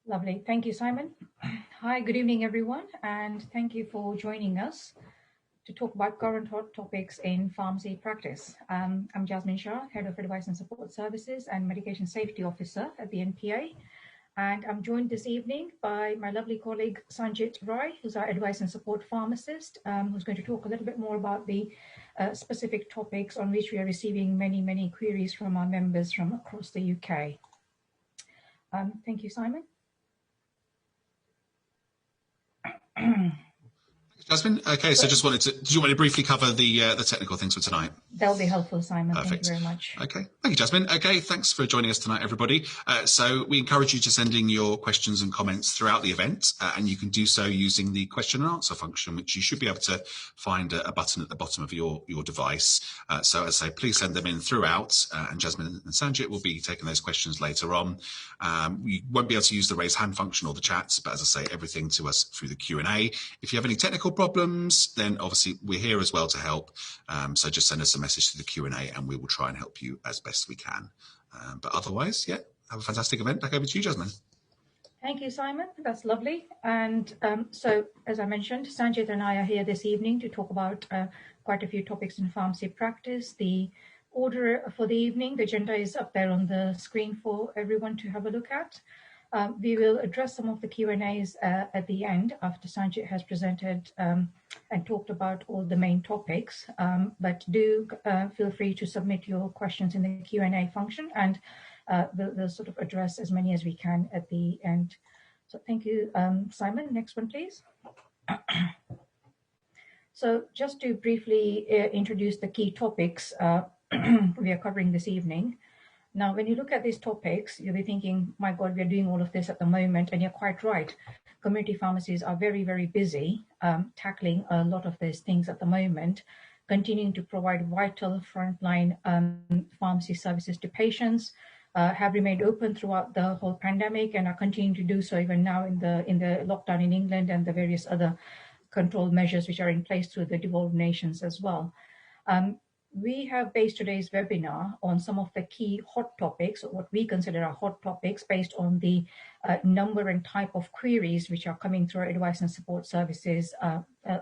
Lovely. Thank you, Simon. Hi, good evening, everyone, and thank you for joining us to talk about current hot topics in pharmacy practice. I'm Jasmine Shah, Head of Advice and Support Services and Medication Safety Officer at the NPA. And I'm joined this evening by my lovely colleague, Sanjit Rai, who's our Advice and Support Pharmacist, who's going to talk a little bit more about the specific topics on which we are receiving many queries from our members from across the UK. Thank you, Simon. Jasmine, okay, so just wanted to, did you want to briefly cover the technical things for tonight? That'll be helpful, Simon. Perfect. Thank you very much. Okay, thank you, Jasmine. Okay, thanks for joining us tonight, everybody. So we encourage you to send in your questions and comments throughout the event, and you can do so using the question and answer function, which you should be able to find a button at the bottom of your device. So as I say, please send them in throughout, and Jasmine and Sanjit will be taking those questions later on. We won't be able to use the raise hand function or the chats, but as I say, everything to us through the Q&A. If you have any technical problems, then obviously we're here as well to help. So just send us a message to the Q&A and we will try and help you as best we can. But otherwise, yeah, have a fantastic event. Back over to you, Jasmine. Thank you, Simon. That's lovely. And so, as I mentioned, Sanjit and I are here this evening to talk about quite a few topics in pharmacy practice. The order for the evening, the agenda is up there on the screen for everyone to have a look at. We will address some of the Q&As at the end after Sanjit has presented and talked about all the main topics. But do feel free to submit your questions in the Q&A function, and we'll sort of address as many as we can at the end. So thank you, Simon. Next one, please. So just to briefly introduce the key topics we are covering this evening. Now, when you look at these topics, you'll be thinking, my God, we're doing all of this at the moment, and you're quite right. Community pharmacies are very busy tackling a lot of these things at the moment, continuing to provide vital frontline pharmacy services to patients, have remained open throughout the whole pandemic and are continuing to do so even now in the lockdown in England and the various other control measures which are in place through the devolved nations as well. We have based today's webinar on some of the key hot topics, or what we consider are hot topics, based on the number and type of queries which are coming through our advice and support services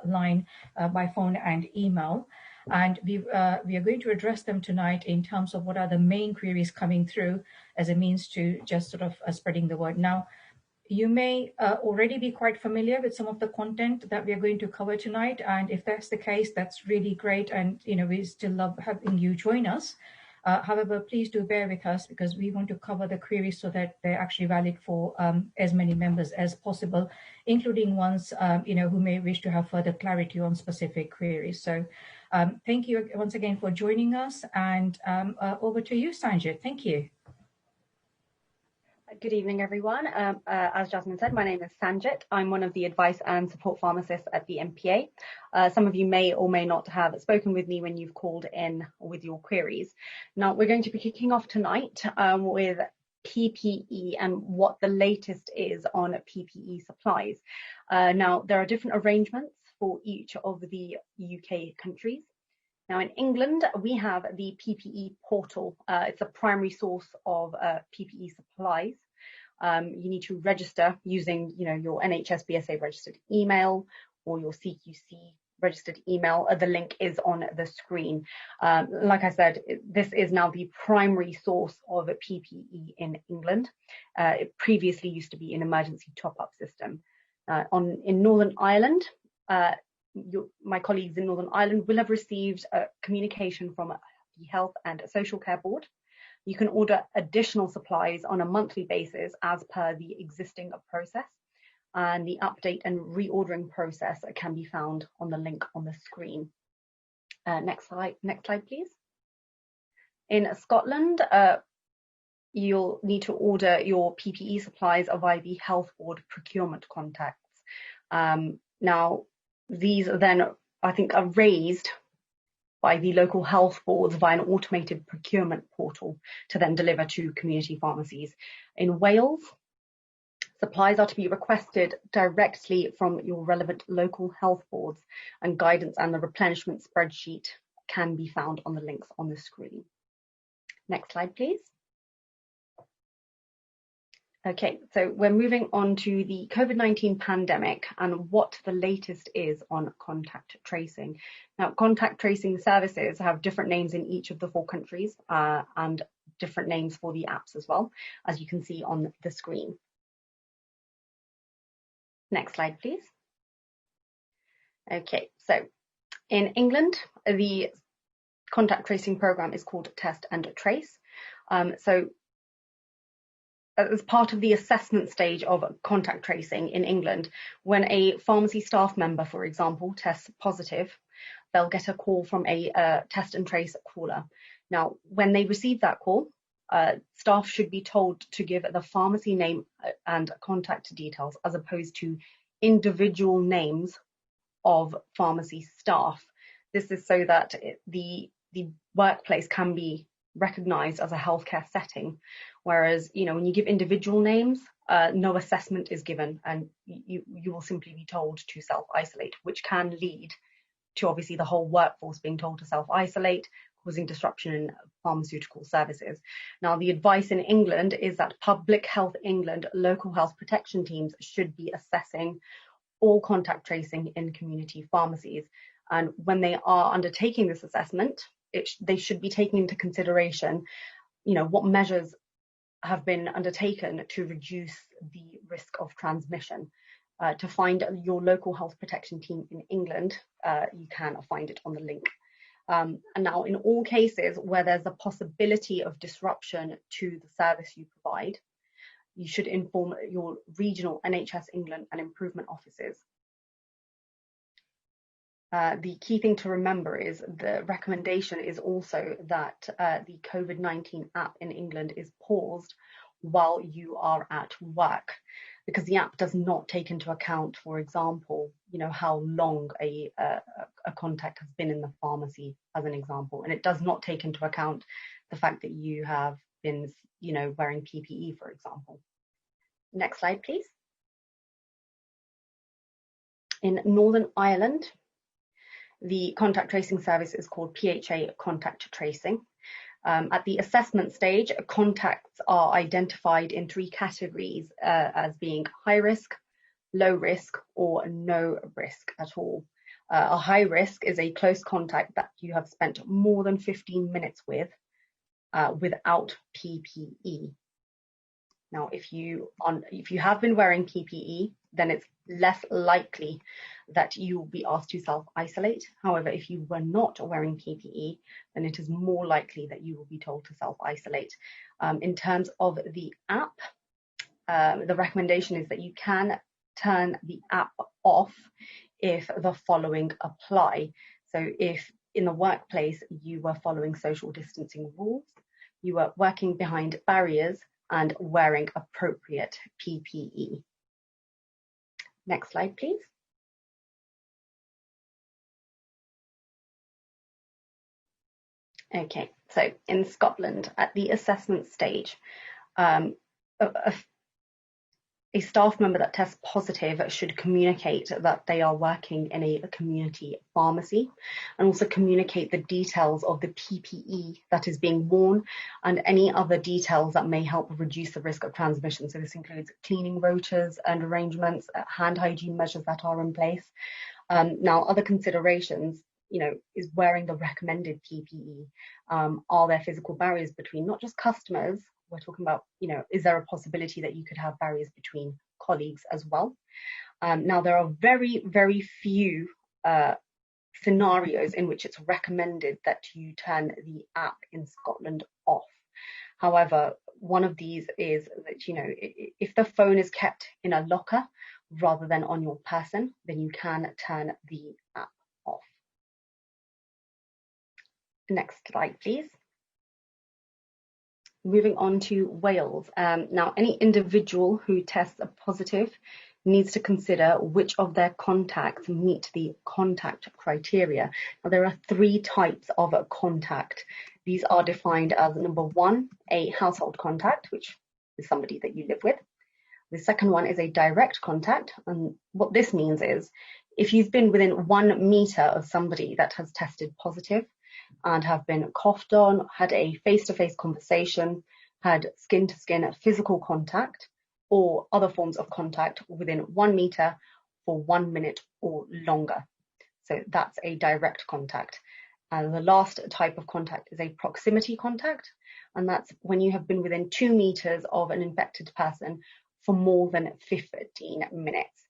line by phone and email. And we are going to address them tonight in terms of what are the main queries coming through as a means to just sort of spreading the word. Now, you may already be quite familiar with some of the content that we are going to cover tonight, and if that's the case, that's really great, and we still love having you join us. However, please do bear with us because we want to cover the queries so that they're actually valid for as many members as possible, including ones who may wish to have further clarity on specific queries. So thank you once again for joining us, and over to you, Sanjit. Thank you. Good evening, everyone. As Jasmine said, my name is Sanjit. I'm one of the advice and support pharmacists at the NPA. Some of you may or may not have spoken with me when you've called in with your queries. Now, we're going to be kicking off tonight with PPE and what the latest is on PPE supplies. Now, there are different arrangements for each of the UK countries. Now, in England, we have the PPE portal. It's a primary source of PPE supplies. You need to register using, your NHS BSA registered email or your CQC registered email. The link is on the screen. Like I said, this is now the primary source of PPE in England. It previously used to be an emergency top-up system. In Northern Ireland, my colleagues in Northern Ireland will have received a communication from the Health and Social Care Board. You can order additional supplies on a monthly basis as per the existing process, and the update and reordering process can be found on the link on the screen. Next slide, please. In Scotland, you'll need to order your PPE supplies via the Health Board procurement contacts. Now, these then, I think, are raised by the local health boards via an automated procurement portal to then deliver to community pharmacies. In Wales, supplies are to be requested directly from your relevant local health boards, and guidance and the replenishment spreadsheet can be found on the links on the screen. Next slide, please. Okay, so we're moving on to the COVID-19 pandemic and what the latest is on contact tracing. Now, contact tracing services have different names in each of the 4 countries and different names for the apps as well, as you can see on the screen. Next slide, please. Okay, so in England, the contact tracing program is called Test and Trace. So as part of the assessment stage of contact tracing in England, when a pharmacy staff member, for example, tests positive, they'll get a call from a test and trace caller. Now, when they receive that call, staff should be told to give the pharmacy name and contact details as opposed to individual names of pharmacy staff. This is so that the workplace can be recognized as a healthcare setting, whereas when you give individual names, no assessment is given, and you will simply be told to self-isolate, which can lead to obviously the whole workforce being told to self-isolate, causing disruption in pharmaceutical services. Now, the advice in England is that Public Health England local health protection teams should be assessing all contact tracing in community pharmacies, and when they are undertaking this assessment, they should be taking into consideration, what measures have been undertaken to reduce the risk of transmission. To find your local health protection team in England, you can find it on the link. And now, in all cases where there's a possibility of disruption to the service you provide, you should inform your regional NHS England and improvement offices. The key thing to remember is the recommendation is also that the COVID-19 app in England is paused while you are at work, because the app does not take into account, for example, how long a contact has been in the pharmacy, as an example, and it does not take into account the fact that you have been, wearing PPE, for example. Next slide, please. In Northern Ireland, the contact tracing service is called PHA Contact Tracing. At the assessment stage, contacts are identified in 3 categories as being high risk, low risk, or no risk at all. A high risk is a close contact that you have spent more than 15 minutes with without PPE. Now, if you have been wearing PPE, then it's less likely that you will be asked to self-isolate. However, if you were not wearing PPE, then it is more likely that you will be told to self-isolate. In terms of the app, the recommendation is that you can turn the app off if the following apply. So if in the workplace you were following social distancing rules, you were working behind barriers, and wearing appropriate PPE. Next slide, please. Okay, so in Scotland, at the assessment stage, a staff member that tests positive should communicate that they are working in a community pharmacy, and also communicate the details of the PPE that is being worn and any other details that may help reduce the risk of transmission. So this includes cleaning rotas and arrangements, hand hygiene measures that are in place. Now, other considerations, is wearing the recommended PPE. Are there physical barriers between not just customers? We're talking about, is there a possibility that you could have barriers between colleagues as well? Now, there are very, very few scenarios in which it's recommended that you turn the app in Scotland off. However, one of these is that, if the phone is kept in a locker rather than on your person, then you can turn the app off. Next slide, please. Moving on to Wales. Now, any individual who tests positive needs to consider which of their contacts meet the contact criteria. Now, there are 3 types of contact. These are defined as, number 1, a household contact, which is somebody that you live with. The second one is a direct contact. And what this means is, if you've been within 1 meter of somebody that has tested positive, and have been coughed on, had a face-to-face conversation, had skin-to-skin physical contact, or other forms of contact within 1 meter for 1 minute or longer. So that's a direct contact. And the last type of contact is a proximity contact, and that's when you have been within 2 meters of an infected person for more than 15 minutes.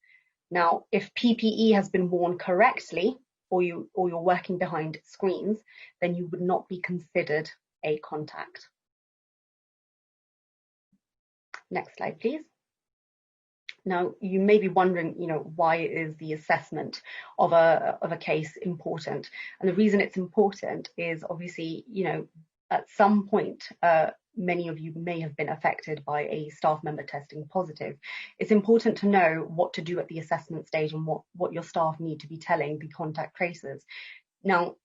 Now, if PPE has been worn correctly, or you're working behind screens, then you would not be considered a contact. Next slide, please. Now, you may be wondering, why is the assessment of a case important? And the reason it's important is obviously, at some point, many of you may have been affected by a staff member testing positive. It's important to know what to do at the assessment stage and what your staff need to be telling the contact tracers. Now,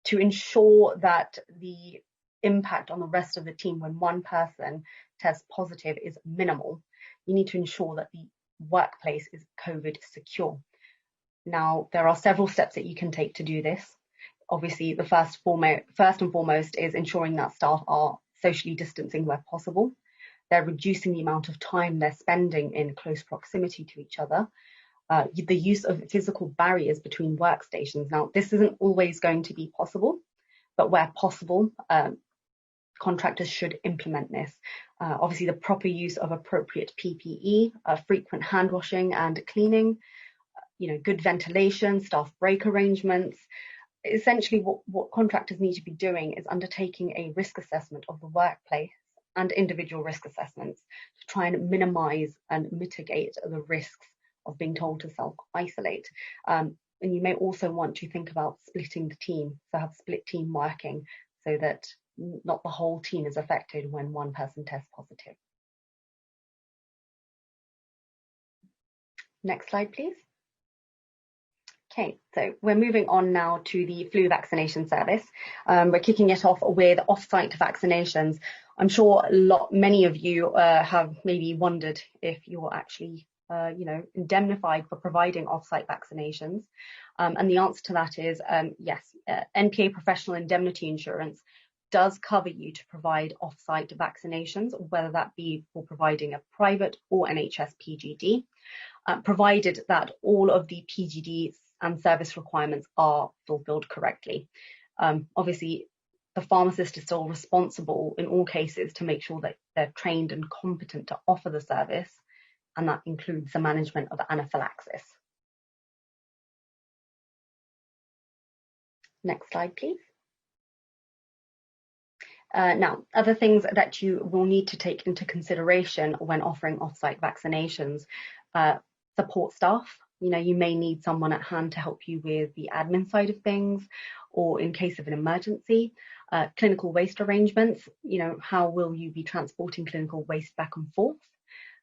to ensure that the impact on the rest of the team when one person tests positive is minimal, you need to ensure that the workplace is COVID secure. Now, there are several steps that you can take to do this. Obviously, the first and foremost is ensuring that staff are socially distancing where possible. They're reducing the amount of time they're spending in close proximity to each other. The use of physical barriers between workstations. Now, this isn't always going to be possible, but where possible, contractors should implement this. Obviously, the proper use of appropriate PPE, frequent hand washing and cleaning, good ventilation, staff break arrangements. Essentially, what contractors need to be doing is undertaking a risk assessment of the workplace and individual risk assessments to try and minimize and mitigate the risks of being told to self-isolate. And you may also want to think about splitting the team, so have split team working so that not the whole team is affected when one person tests positive. Next slide, please. Okay, so we're moving on now to the flu vaccination service. We're kicking it off with off-site vaccinations. I'm sure many of you have maybe wondered if you're actually indemnified for providing off-site vaccinations. And the answer to that is yes. NPA professional indemnity insurance does cover you to provide off-site vaccinations, whether that be for providing a private or NHS PGD, provided that all of the PGD and service requirements are fulfilled correctly. Obviously, the pharmacist is still responsible in all cases to make sure that they're trained and competent to offer the service, and that includes the management of anaphylaxis. Next slide, please. Now, other things that you will need to take into consideration when offering off-site vaccinations, support staff. You may need someone at hand to help you with the admin side of things, or in case of an emergency, clinical waste arrangements. How will you be transporting clinical waste back and forth?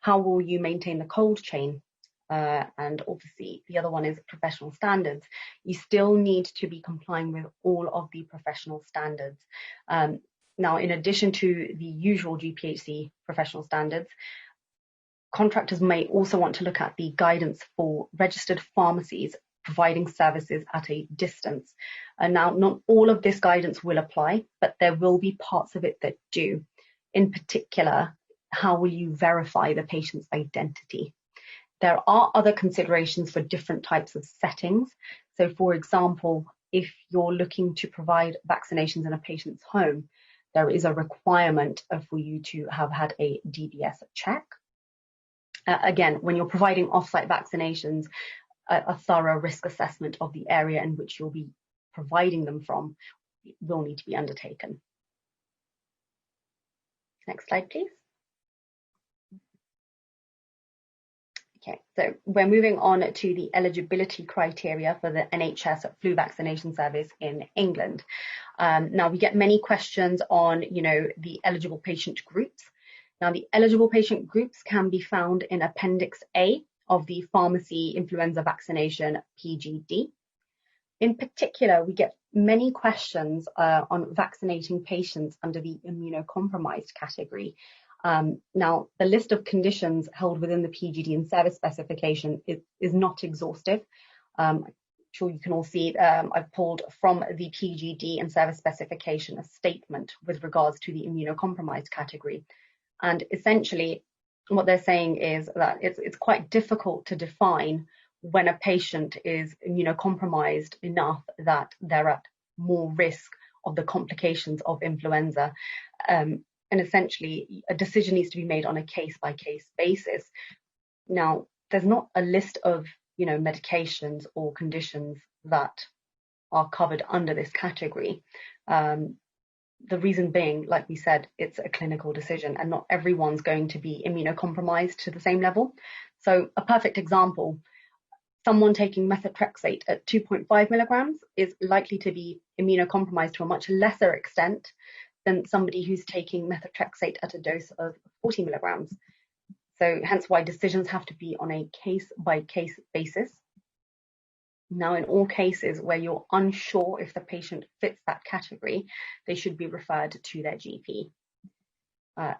How will you maintain the cold chain? And obviously, the other one is professional standards. You still need to be complying with all of the professional standards. Now, in addition to the usual GPHC professional standards, contractors may also want to look at the guidance for registered pharmacies providing services at a distance. And now, not all of this guidance will apply, but there will be parts of it that do. In particular, how will you verify the patient's identity? There are other considerations for different types of settings. So, for example, if you're looking to provide vaccinations in a patient's home, there is a requirement for you to have had a DBS check. Again, when you're providing off-site vaccinations, a thorough risk assessment of the area in which you'll be providing them from will need to be undertaken. Next slide, please. Okay, so we're moving on to the eligibility criteria for the NHS flu vaccination service in England. Now, we get many questions on, the eligible patient groups. Now, the eligible patient groups can be found in Appendix A of the Pharmacy Influenza Vaccination PGD. In particular, we get many questions on vaccinating patients under the immunocompromised category. Now, the list of conditions held within the PGD and service specification is not exhaustive. I'm sure you can all see it. I've pulled from the PGD and service specification a statement with regards to the immunocompromised category. And essentially, what they're saying is that it's quite difficult to define when a patient is immunocompromised enough that they're at more risk of the complications of influenza. And essentially, a decision needs to be made on a case-by-case basis. Now, there's not a list of medications or conditions that are covered under this category. The reason being, like we said, it's a clinical decision and not everyone's going to be immunocompromised to the same level. So a perfect example, someone taking methotrexate at 2.5 milligrams is likely to be immunocompromised to a much lesser extent than somebody who's taking methotrexate at a dose of 40 milligrams. So hence why decisions have to be on a case-by-case basis. Now, in all cases where you're unsure if the patient fits that category, they should be referred to their GP.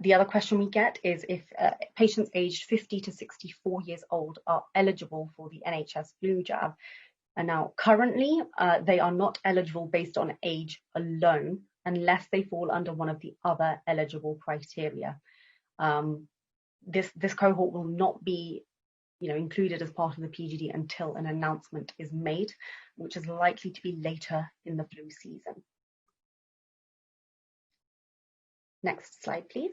The other question we get is if patients aged 50 to 64 years old are eligible for the NHS flu jab. And now, currently, they are not eligible based on age alone, unless they fall under one of the other eligible criteria. This cohort will not be included as part of the PGD until an announcement is made, which is likely to be later in the flu season. Next slide, please.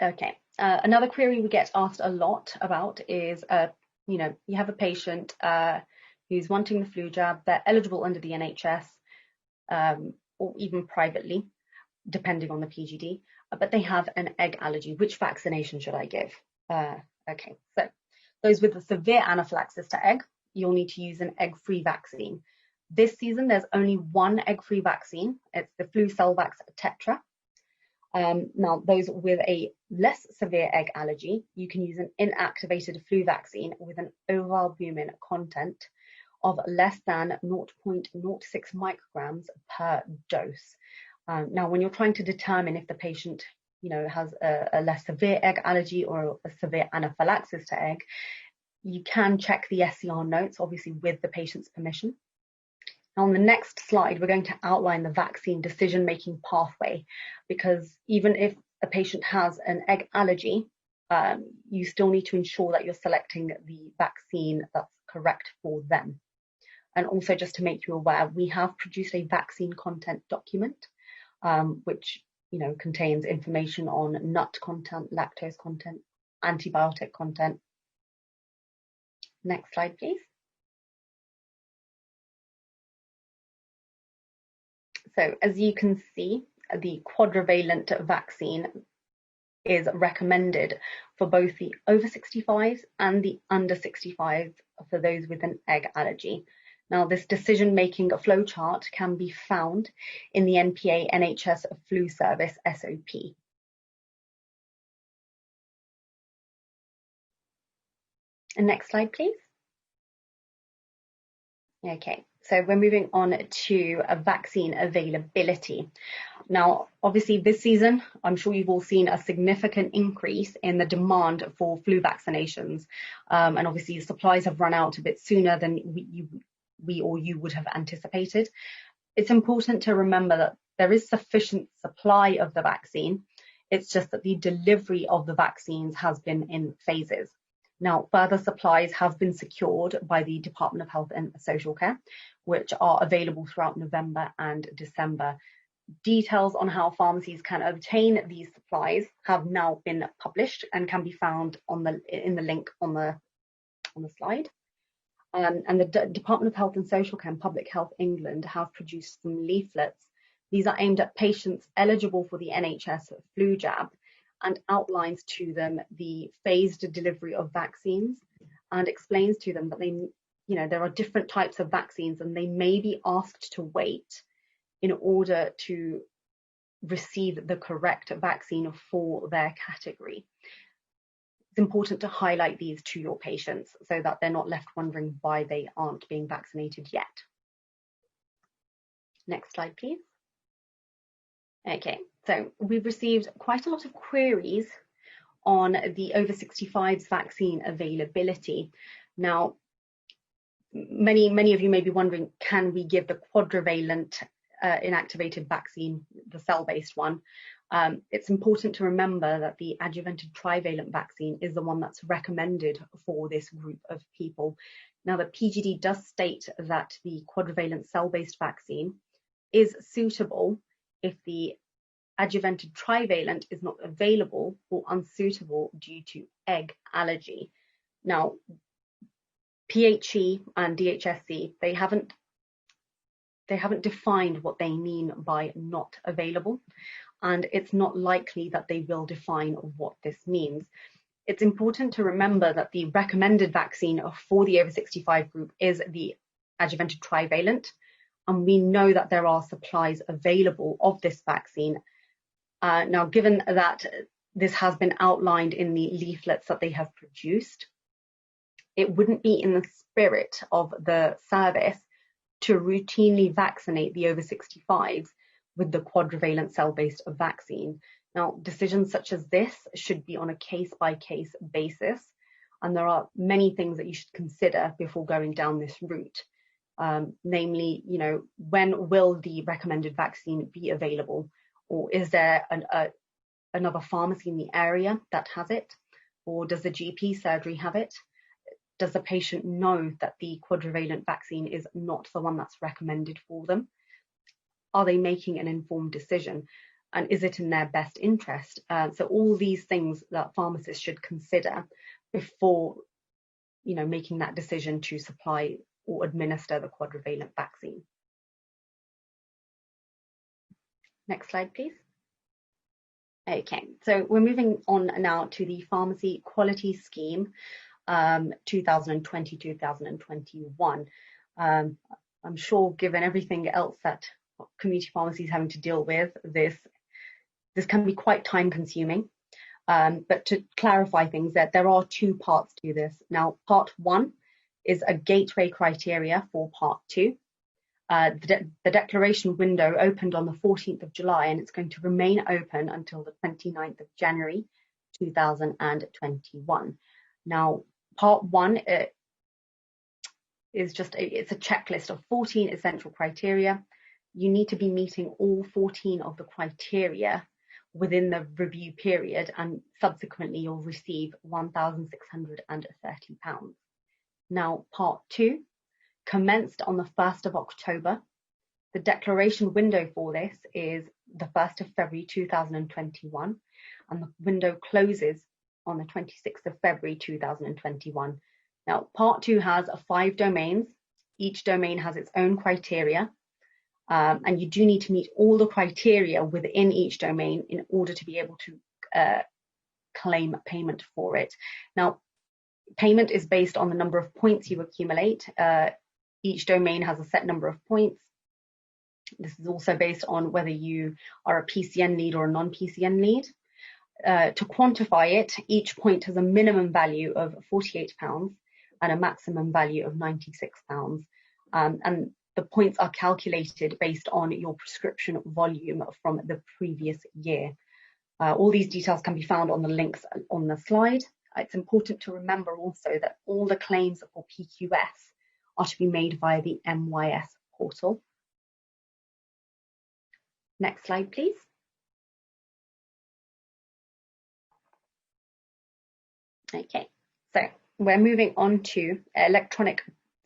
Okay, another query we get asked a lot about is, you have a patient who's wanting the flu jab, they're eligible under the NHS or even privately, depending on the PGD, but they have an egg allergy. Which vaccination should I give? Okay, so those with a severe anaphylaxis to egg, you'll need to use an egg-free vaccine. This season, there's only one egg-free vaccine. It's the Flucelvax Tetra. Now, those with a less severe egg allergy, you can use an inactivated flu vaccine with an ovalbumin content of less than 0.06 micrograms per dose. Now, when you're trying to determine if the patient, has a less severe egg allergy or a severe anaphylaxis to egg, you can check the SCR notes, obviously with the patient's permission. Now, on the next slide, we're going to outline the vaccine decision-making pathway, because even if a patient has an egg allergy, you still need to ensure that you're selecting the vaccine that's correct for them. And also, just to make you aware, we have produced a vaccine content document, which contains information on nut content, lactose content, antibiotic content. Next slide, please. So as you can see, the quadrivalent vaccine is recommended for both the over 65s and the under 65s for those with an egg allergy. Now, this decision-making flowchart can be found in the NPA NHS Flu Service SOP. And next slide, please. Okay, so we're moving on to vaccine availability. Now, obviously this season, I'm sure you've all seen a significant increase in the demand for flu vaccinations. And obviously supplies have run out a bit sooner than we or you would have anticipated. It's important to remember that there is sufficient supply of the vaccine. It's just that the delivery of the vaccines has been in phases. Now, further supplies have been secured by the Department of Health and Social Care, which are available throughout November and December. Details on how pharmacies can obtain these supplies have now been published and can be found in the link on the slide. And the Department of Health and Social Care and Public Health England have produced some leaflets. These are aimed at patients eligible for the NHS flu jab and outlines to them the phased delivery of vaccines and explains to them that there are different types of vaccines and they may be asked to wait in order to receive the correct vaccine for their category. It's important to highlight these to your patients so that they're not left wondering why they aren't being vaccinated yet. Next slide, please. Okay, so we've received quite a lot of queries on the over 65s vaccine availability. Now, many of you may be wondering, can we give the quadrivalent inactivated vaccine, the cell-based one? It's important to remember that the adjuvanted trivalent vaccine is the one that's recommended for this group of people. Now, the PGD does state that the quadrivalent cell-based vaccine is suitable if the adjuvanted trivalent is not available or unsuitable due to egg allergy. Now, PHE and DHSC, they haven't defined what they mean by not available, and it's not likely that they will define what this means. It's important to remember that the recommended vaccine for the over 65 group is the adjuvanted trivalent, and we know that there are supplies available of this vaccine. Now, given that this has been outlined in the leaflets that they have produced, it wouldn't be in the spirit of the service to routinely vaccinate the over 65s with the quadrivalent cell-based vaccine. Now, decisions such as this should be on a case-by-case basis, and there are many things that you should consider before going down this route. Namely, when will the recommended vaccine be available, or is there another pharmacy in the area that has it, or does the GP surgery have it? Does the patient know that the quadrivalent vaccine is not the one that's recommended for them? Are they making an informed decision? And is it in their best interest? So all these things that pharmacists should consider before, making that decision to supply or administer the quadrivalent vaccine. Next slide, please. Okay, so we're moving on now to the Pharmacy Quality Scheme 2020-2021. I'm sure, given everything else that community pharmacies having to deal with, this can be quite time consuming. But to clarify things, that there are two parts to this. Now, part one is a gateway criteria for part two. The declaration window opened on the 14th of July, and it's going to remain open until the 29th of January 2021. Now, part one is it's a checklist of 14 essential criteria. You need to be meeting all 14 of the criteria within the review period, and subsequently you'll receive £1,630. Now, part two commenced on the 1st of October. The declaration window for this is the 1st of February 2021, and the window closes on the 26th of February 2021. Now, part two has 5 domains. Each domain has its own criteria, and you do need to meet all the criteria within each domain in order to be able to claim payment for it. Now, payment is based on the number of points you accumulate. Each domain has a set number of points. This is also based on whether you are a PCN lead or a non-PCN lead. To quantify it, each point has a minimum value of £48 and a maximum value of £96. And the points are calculated based on your prescription volume from the previous year. All these details can be found on the links on the slide. It's important to remember also that all the claims for PQS are to be made via the MYS portal. Next slide, please. Okay, so we're moving on to electronic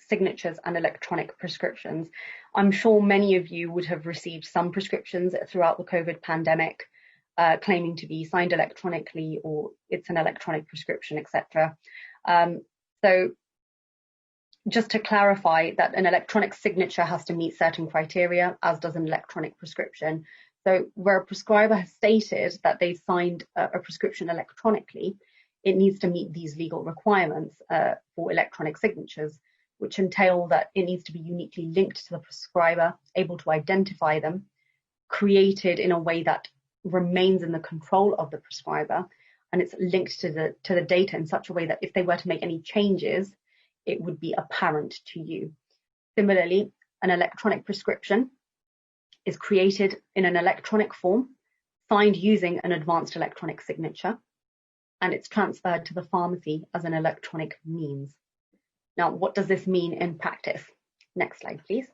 signatures and electronic prescriptions. I'm sure many of you would have received some prescriptions throughout the COVID pandemic claiming to be signed electronically, or it's an electronic prescription, etc. So just to clarify that an electronic signature has to meet certain criteria, as does an electronic prescription. So where a prescriber has stated that they've signed a prescription electronically, it needs to meet these legal requirements for electronic signatures, which entail that it needs to be uniquely linked to the prescriber, able to identify them, created in a way that remains in the control of the prescriber, and it's linked to the data in such a way that if they were to make any changes, it would be apparent to you. Similarly, an electronic prescription is created in an electronic form, signed using an advanced electronic signature, and it's transferred to the pharmacy as an electronic means. Now, what does this mean in practice? Next slide, please.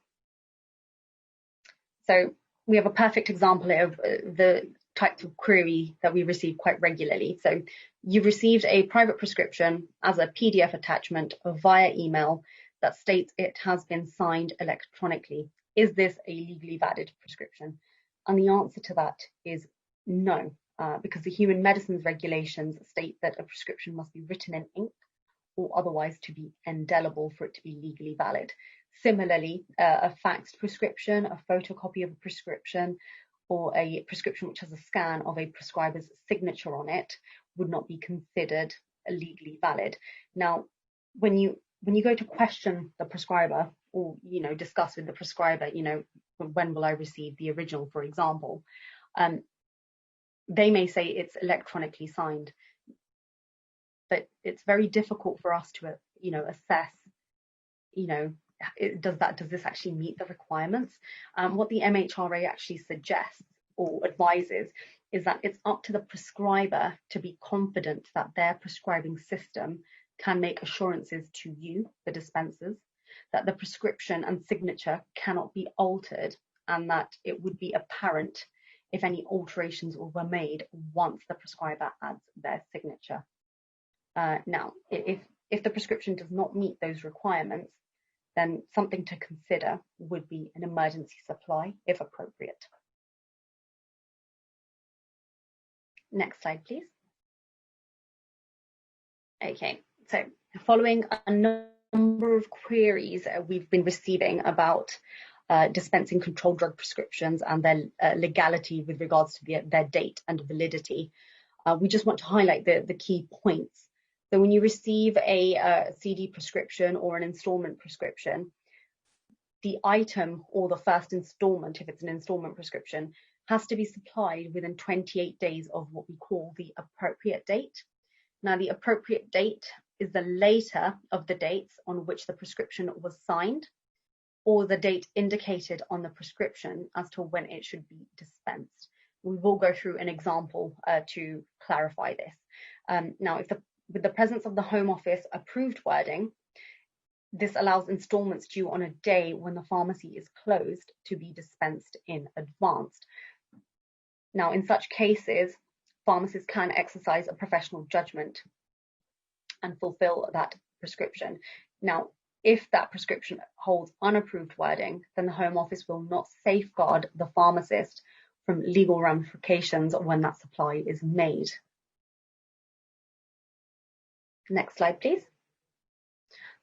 So we have a perfect example of the types of query that we receive quite regularly. So you've received a private prescription as a PDF attachment via email that states it has been signed electronically. Is this a legally valid prescription? And the answer to that is no, because the human medicines regulations state that a prescription must be written in ink or otherwise to be indelible for it to be legally valid. Similarly, a faxed prescription, a photocopy of a prescription, or a prescription which has a scan of a prescriber's signature on it would not be considered legally valid. Now, when you go to question the prescriber or, discuss with the prescriber, when will I receive the original, for example, they may say it's electronically signed, but it's very difficult for us to, assess, does this actually meet the requirements? What the MHRA actually suggests or advises is that it's up to the prescriber to be confident that their prescribing system can make assurances to you, the dispensers, that the prescription and signature cannot be altered, and that it would be apparent if any alterations were made once the prescriber adds their signature. Now, if the prescription does not meet those requirements, then something to consider would be an emergency supply, if appropriate. Next slide, please. Okay, so following a number of queries we've been receiving about dispensing controlled drug prescriptions and their legality with regards to their date and validity, we just want to highlight the key points. So when you receive a CD prescription or an installment prescription, the item or the first installment, if it's an installment prescription, has to be supplied within 28 days of what we call the appropriate date. Now, the appropriate date is the later of the dates on which the prescription was signed, or the date indicated on the prescription as to when it should be dispensed. We will go through an example to clarify this. Now, with the presence of the Home Office approved wording, this allows installments due on a day when the pharmacy is closed to be dispensed in advance. Now, in such cases, pharmacists can exercise a professional judgment and fulfill that prescription. Now, if that prescription holds unapproved wording, then the Home Office will not safeguard the pharmacist from legal ramifications when that supply is made. Next slide, please.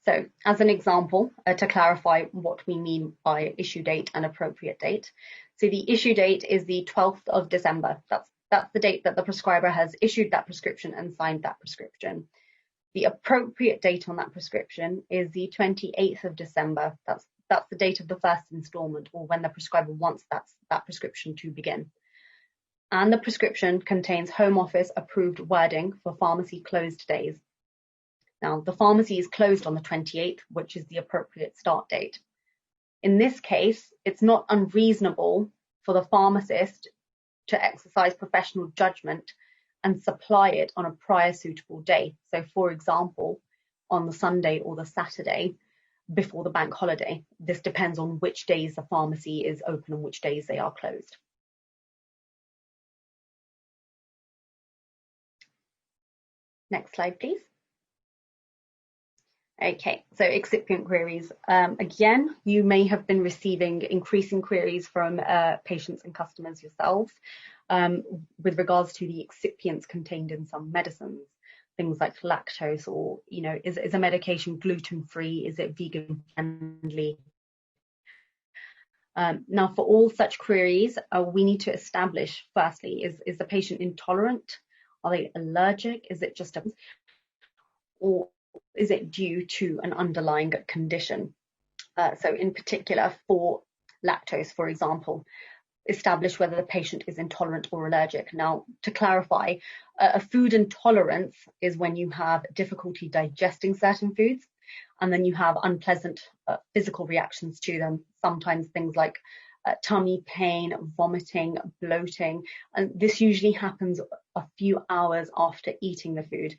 So, as an example, to clarify what we mean by issue date and appropriate date. So the issue date is the 12th of December. That's the date that the prescriber has issued that prescription and signed that prescription. The appropriate date on that prescription is the 28th of December. That's the date of the first installment, or when the prescriber wants that prescription to begin. And the prescription contains Home Office approved wording for pharmacy closed days. Now, the pharmacy is closed on the 28th, which is the appropriate start date. In this case, it's not unreasonable for the pharmacist to exercise professional judgment and supply it on a prior suitable day. So, for example, on the Sunday or the Saturday before the bank holiday. This depends on which days the pharmacy is open and which days they are closed. Next slide, please. Okay, so excipient queries. Again, you may have been receiving increasing queries from patients and customers yourselves with regards to the excipients contained in some medicines, things like lactose, or, is a medication gluten-free? Is it vegan-friendly? Now, for all such queries, we need to establish, firstly, is the patient intolerant? Are they allergic? Is it just or is it due to an underlying condition? So in particular, for lactose, for example, establish whether the patient is intolerant or allergic. Now, to clarify, a food intolerance is when you have difficulty digesting certain foods, and then you have unpleasant physical reactions to them, sometimes things like tummy pain, vomiting, bloating, and this usually happens a few hours after eating the food,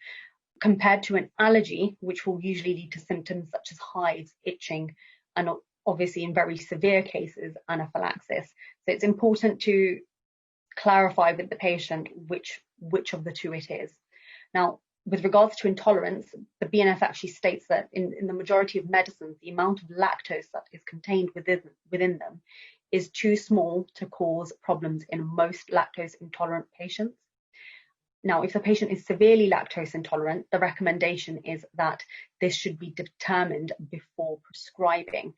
compared to an allergy, which will usually lead to symptoms such as hives, itching, and obviously in very severe cases, anaphylaxis. So it's important to clarify with the patient which of the two it is. Now, with regards to intolerance, the BNF actually states that in the majority of medicines, the amount of lactose that is contained within them is too small to cause problems in most lactose intolerant patients. Now, if the patient is severely lactose intolerant, the recommendation is that this should be determined before prescribing.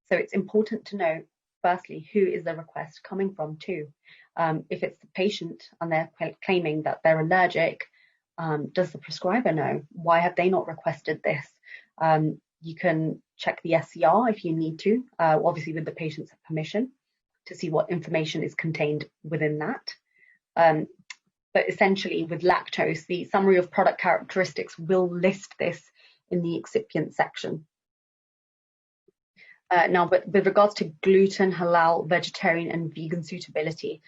So it's important to know, firstly, who is the request coming from too. If it's the patient and they're claiming that they're allergic, does the prescriber know? Why have they not requested this? You can check the SCR if you need to, obviously with the patient's permission, to see what information is contained within that. But essentially with lactose, the summary of product characteristics will list this in the excipient section. Now, but with regards to gluten, halal, vegetarian and vegan suitability,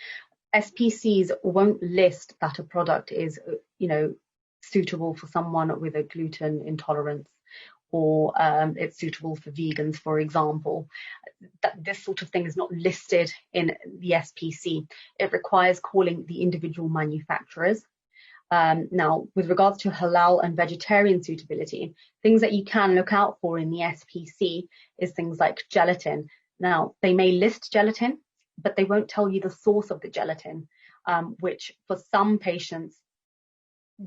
SPCs won't list that a product is, suitable for someone with a gluten intolerance, or it's suitable for vegans, for example. This sort of thing is not listed in the SPC. It requires calling the individual manufacturers. Now, with regards to halal and vegetarian suitability, things that you can look out for in the SPC is things like gelatin. Now, they may list gelatin, but they won't tell you the source of the gelatin, which for some patients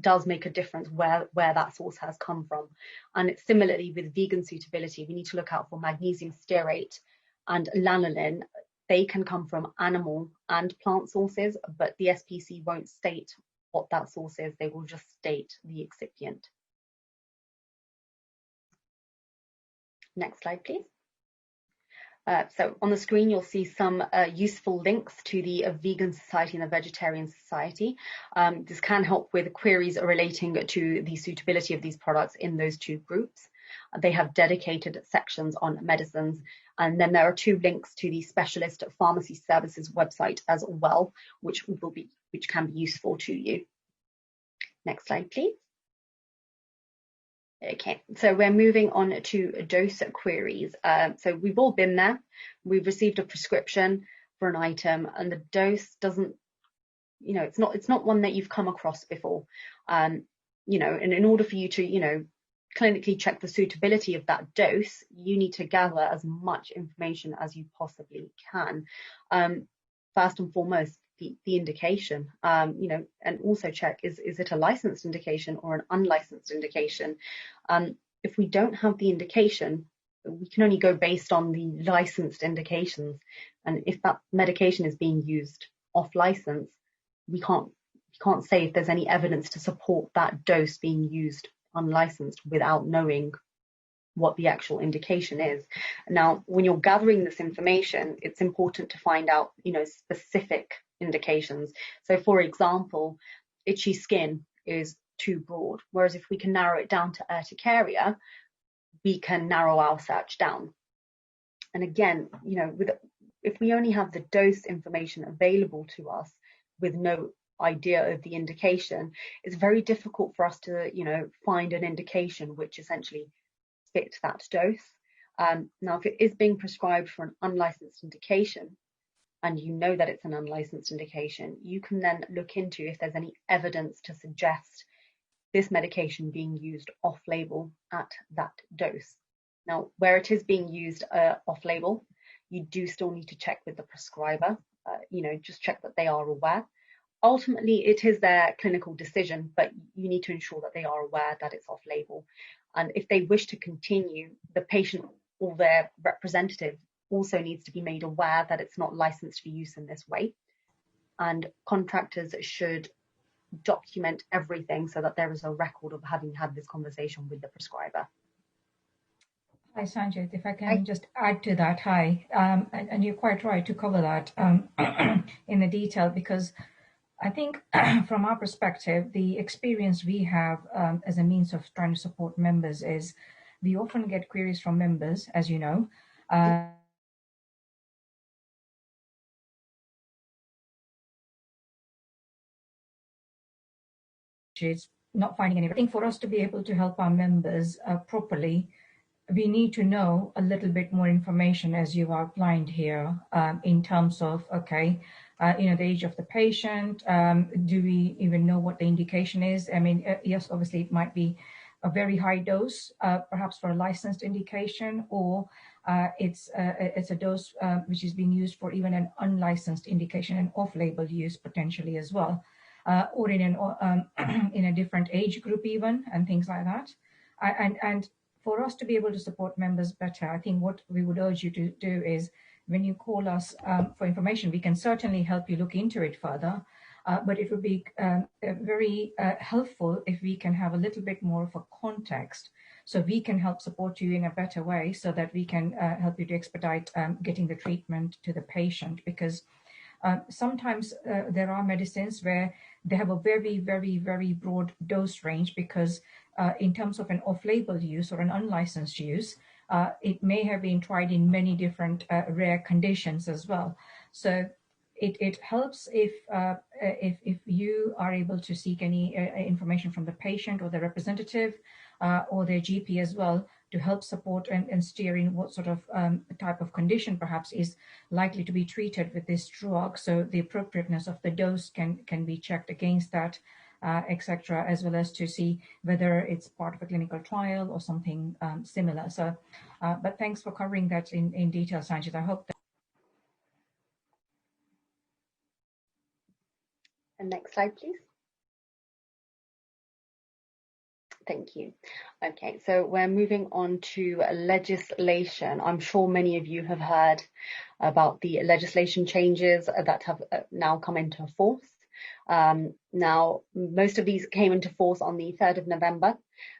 does make a difference where that source has come from. And it's similarly with vegan suitability, we need to look out for magnesium stearate and lanolin. They can come from animal and plant sources, but the SPC won't state what that source is. They will just state the excipient. Next slide, please. So on the screen, you'll see some useful links to the Vegan Society and the Vegetarian Society. This can help with queries relating to the suitability of these products in those two groups. They have dedicated sections on medicines. And then there are 2 links to the Specialist Pharmacy Services website as well, which can be useful to you. Next slide, please. Okay, so we're moving on to dose queries. So we've all been there. We've received a prescription for an item, and the dose doesn't, it's not one that you've come across before. And in order for you to, clinically check the suitability of that dose, you need to gather as much information as you possibly can. First and foremost, the indication, and also check, is it a licensed indication or an unlicensed indication? If we don't have the indication, we can only go based on the licensed indications. And if that medication is being used off license, we can't say if there's any evidence to support that dose being used unlicensed without knowing what the actual indication is. Now, when you're gathering this information, it's important to find out, specific indications. So for example, itchy skin is too broad, whereas if we can narrow it down to urticaria, we can narrow our search down. And again, if we only have the dose information available to us with no idea of the indication, it's very difficult for us to find an indication which essentially fit that dose. Now, if it is being prescribed for an unlicensed indication, and you know that it's an unlicensed indication, you can then look into if there's any evidence to suggest this medication being used off-label at that dose. Now, where it is being used off-label, you do still need to check with the prescriber, just check that they are aware. Ultimately, it is their clinical decision, but you need to ensure that they are aware that it's off-label. And if they wish to continue, the patient or their representative also needs to be made aware that it's not licensed for use in this way. And contractors should document everything so that there is a record of having had this conversation with the prescriber. Hi, Sanjit, if I can just add to that, hi. And you're quite right to cover that in the detail, because I think from our perspective, the experience we have as a means of trying to support members is we often get queries from members, as you know, is not finding any. I think for us to be able to help our members properly, we need to know a little bit more information, as you've outlined here, in terms of, okay, the age of the patient. Do we even know what the indication is? I mean, yes, obviously it might be a very high dose, perhaps for a licensed indication, or it's a dose which is being used for even an unlicensed indication and off-label use potentially as well, or in in a different age group even, and things like that. And for us to be able to support members better, I think what we would urge you to do is, when you call us for information, we can certainly help you look into it further. But it would be very helpful if we can have a little bit more of a context, so we can help support you in a better way, so that we can help you to expedite getting the treatment to the patient. Because sometimes there are medicines where they have a very, very, very broad dose range, because in terms of an off-label use or an unlicensed use, it may have been tried in many different rare conditions as well. So it helps if you are able to seek any information from the patient or the representative or their GP as well, to help support and steer in what sort of type of condition perhaps is likely to be treated with this drug. So the appropriateness of the dose can be checked against that, etc., as well as to see whether it's part of a clinical trial or something similar. So, but thanks for covering that in detail, Sanjit. I hope that. And next slide, please. Thank you. Okay, so we're moving on to legislation. I'm sure many of you have heard about the legislation changes that have now come into force. Now, most of these came into force on the 3rd of November.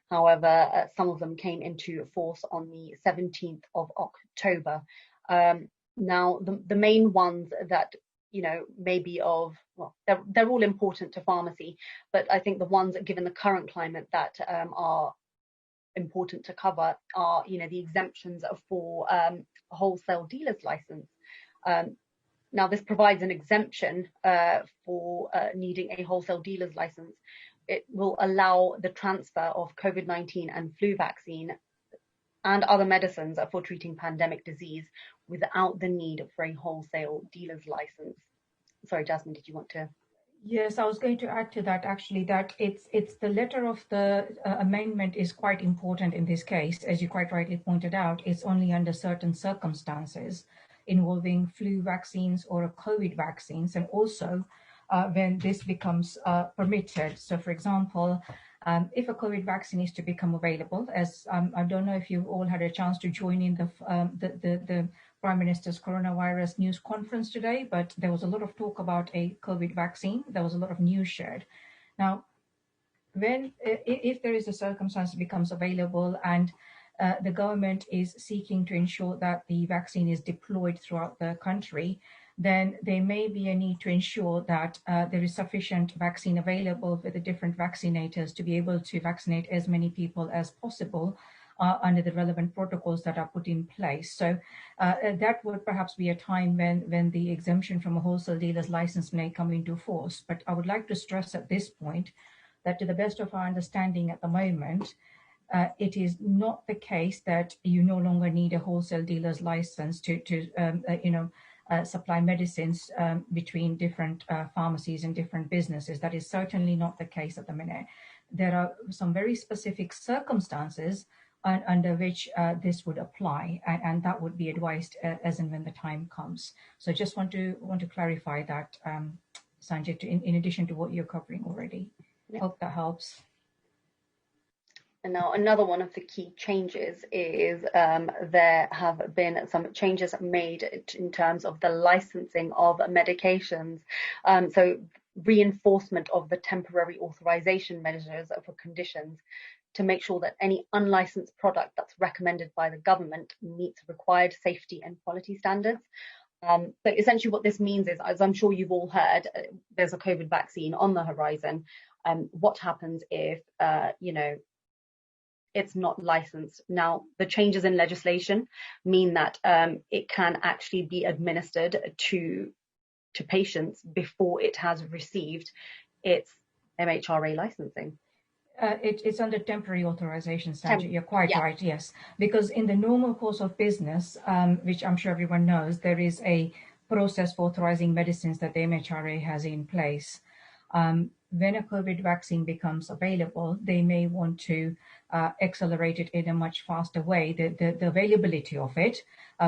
However, some of them came into force on the 17th of October. Now, the main ones that maybe well, they're all important to pharmacy, but I think the ones, given the current climate, that are important to cover are, the exemptions for wholesale dealers license. Now, this provides an exemption for needing a wholesale dealer's license. It will allow the transfer of COVID-19 and flu vaccine and other medicines for treating pandemic disease without the need for a wholesale dealer's license. Sorry, Jasmine, did you want to? Yes, I was going to add to that, actually, that it's the letter of the amendment is quite important in this case. As you quite rightly pointed out, it's only under certain circumstances involving flu vaccines or COVID vaccines, and also when this becomes permitted. So, for example, if a COVID vaccine is to become available, as I don't know if you've all had a chance to join in the Prime Minister's coronavirus news conference today, but there was a lot of talk about a COVID vaccine. There was a lot of news shared. Now, if there is a circumstance that becomes available and the government is seeking to ensure that the vaccine is deployed throughout the country, then there may be a need to ensure that there is sufficient vaccine available for the different vaccinators to be able to vaccinate as many people as possible under the relevant protocols that are put in place. So that would perhaps be a time when the exemption from a wholesale dealer's license may come into force. But I would like to stress at this point that, to the best of our understanding at the moment, it is not the case that you no longer need a wholesale dealer's license to supply medicines between different pharmacies and different businesses. That is certainly not the case at the minute. There are some very specific circumstances under which this would apply, and that would be advised as and when the time comes. So just want to clarify that, Sanjit, in addition to what you're covering already. Yeah. Hope that helps. And now another one of the key changes is there have been some changes made in terms of the licensing of medications. So reinforcement of the temporary authorization measures for conditions to make sure that any unlicensed product that's recommended by the government meets required safety and quality standards. So essentially what this means is, as I'm sure you've all heard, there's a COVID vaccine on the horizon. What happens if, it's not licensed? Now, the changes in legislation mean that it can actually be administered to patients before it has received its MHRA licensing. It's under temporary authorization statute. You're quite right, yes. Because in the normal course of business, which I'm sure everyone knows, there is a process for authorizing medicines that the MHRA has in place. When a COVID vaccine becomes available, they may want to accelerate it in a much faster way, the availability of it,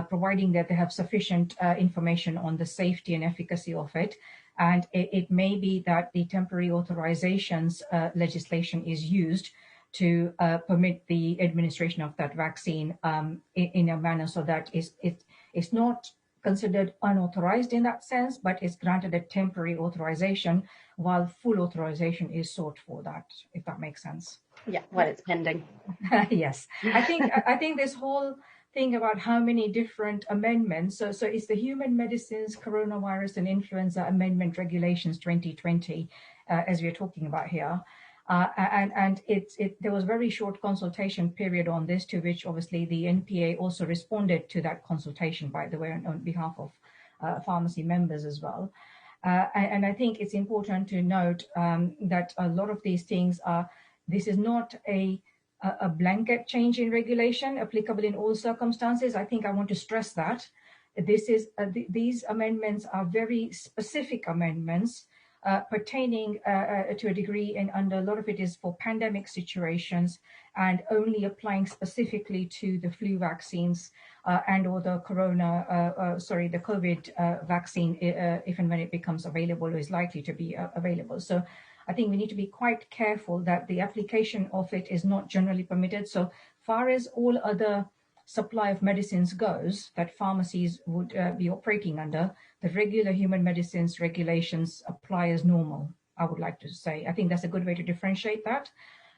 providing that they have sufficient information on the safety and efficacy of it. And it may be that the temporary authorizations legislation is used to permit the administration of that vaccine in a manner so that it's not considered unauthorized in that sense, but is granted a temporary authorization while full authorization is sought for that, if that makes sense. Yeah, well, it's pending. Yes, I think this whole thing about how many different amendments, so it's the Human Medicines, Coronavirus and Influenza Amendment Regulations 2020, as we're talking about here. And there was very short consultation period on this, to which obviously the NPA also responded to that consultation, by the way, on behalf of pharmacy members as well. And I think it's important to note that a lot of these things this is not a blanket change in regulation applicable in all circumstances. I think I want to stress that. These amendments are very specific amendments pertaining to a degree, and under a lot of it is for pandemic situations and only applying specifically to the flu vaccines and or the the COVID vaccine, if and when it becomes available or is likely to be available. So I think we need to be quite careful that the application of it is not generally permitted. So far as all other supply of medicines goes that pharmacies would be operating under, the regular human medicines regulations apply as normal, I would like to say. I think that's a good way to differentiate that.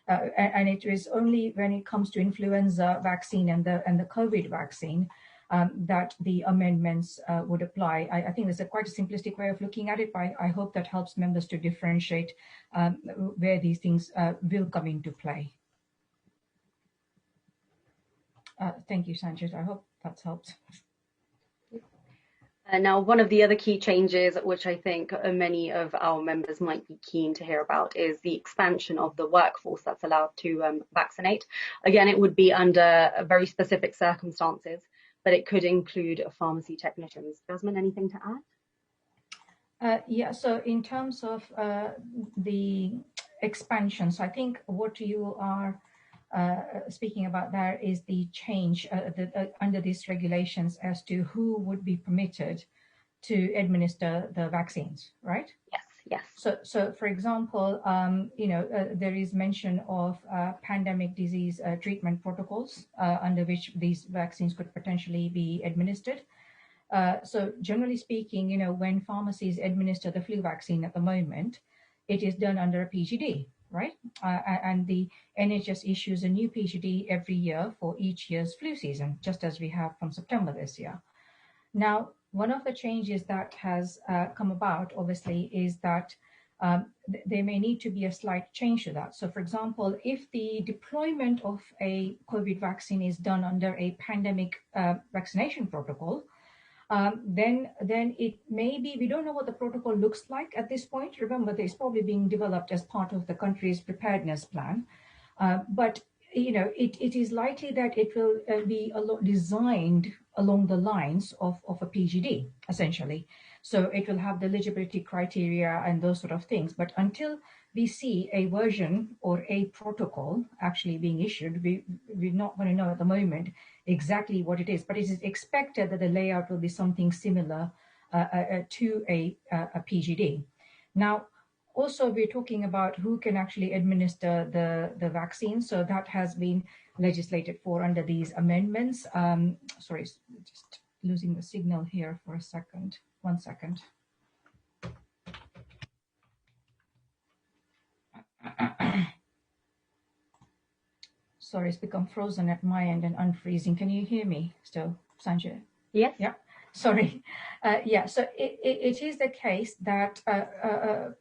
And it is only when it comes to influenza vaccine and the COVID vaccine that the amendments would apply. I think there's quite a simplistic way of looking at it, but I hope that helps members to differentiate where these things will come into play. Thank you, Sanjit. I hope that's helped. Now, one of the other key changes, which I think many of our members might be keen to hear about, is the expansion of the workforce that's allowed to vaccinate. Again, it would be under very specific circumstances, but it could include pharmacy technicians. Jasmine, anything to add? Yeah, so in terms of the expansion, so I think what you are speaking about there is the change under these regulations as to who would be permitted to administer the vaccines, right? Yes. So for example, there is mention of pandemic disease treatment protocols under which these vaccines could potentially be administered. So generally speaking, when pharmacies administer the flu vaccine at the moment, it is done under a PGD, right? And the NHS issues a new PGD every year for each year's flu season, just as we have from September this year. Now, one of the changes that has come about, obviously, is that there may need to be a slight change to that. So, for example, if the deployment of a COVID vaccine is done under a pandemic vaccination protocol, then it may be, we don't know what the protocol looks like at this point. Remember, it's probably being developed as part of the country's preparedness plan. But it is likely that it will be designed along the lines of a PGD, essentially. So it will have the eligibility criteria and those sort of things. But until we see a version or a protocol actually being issued, we're not going to know at the moment exactly what it is. But it is expected that the layout will be something similar to a PGD. Now, also, we're talking about who can actually administer the vaccine. So that has been legislated for under these amendments. Sorry, just losing the signal here for a second. 1 second. Sorry, it's become frozen at my end and unfreezing. Can you hear me still, Sanjay? Yes. Yeah. Sorry. Yeah, so it is the case that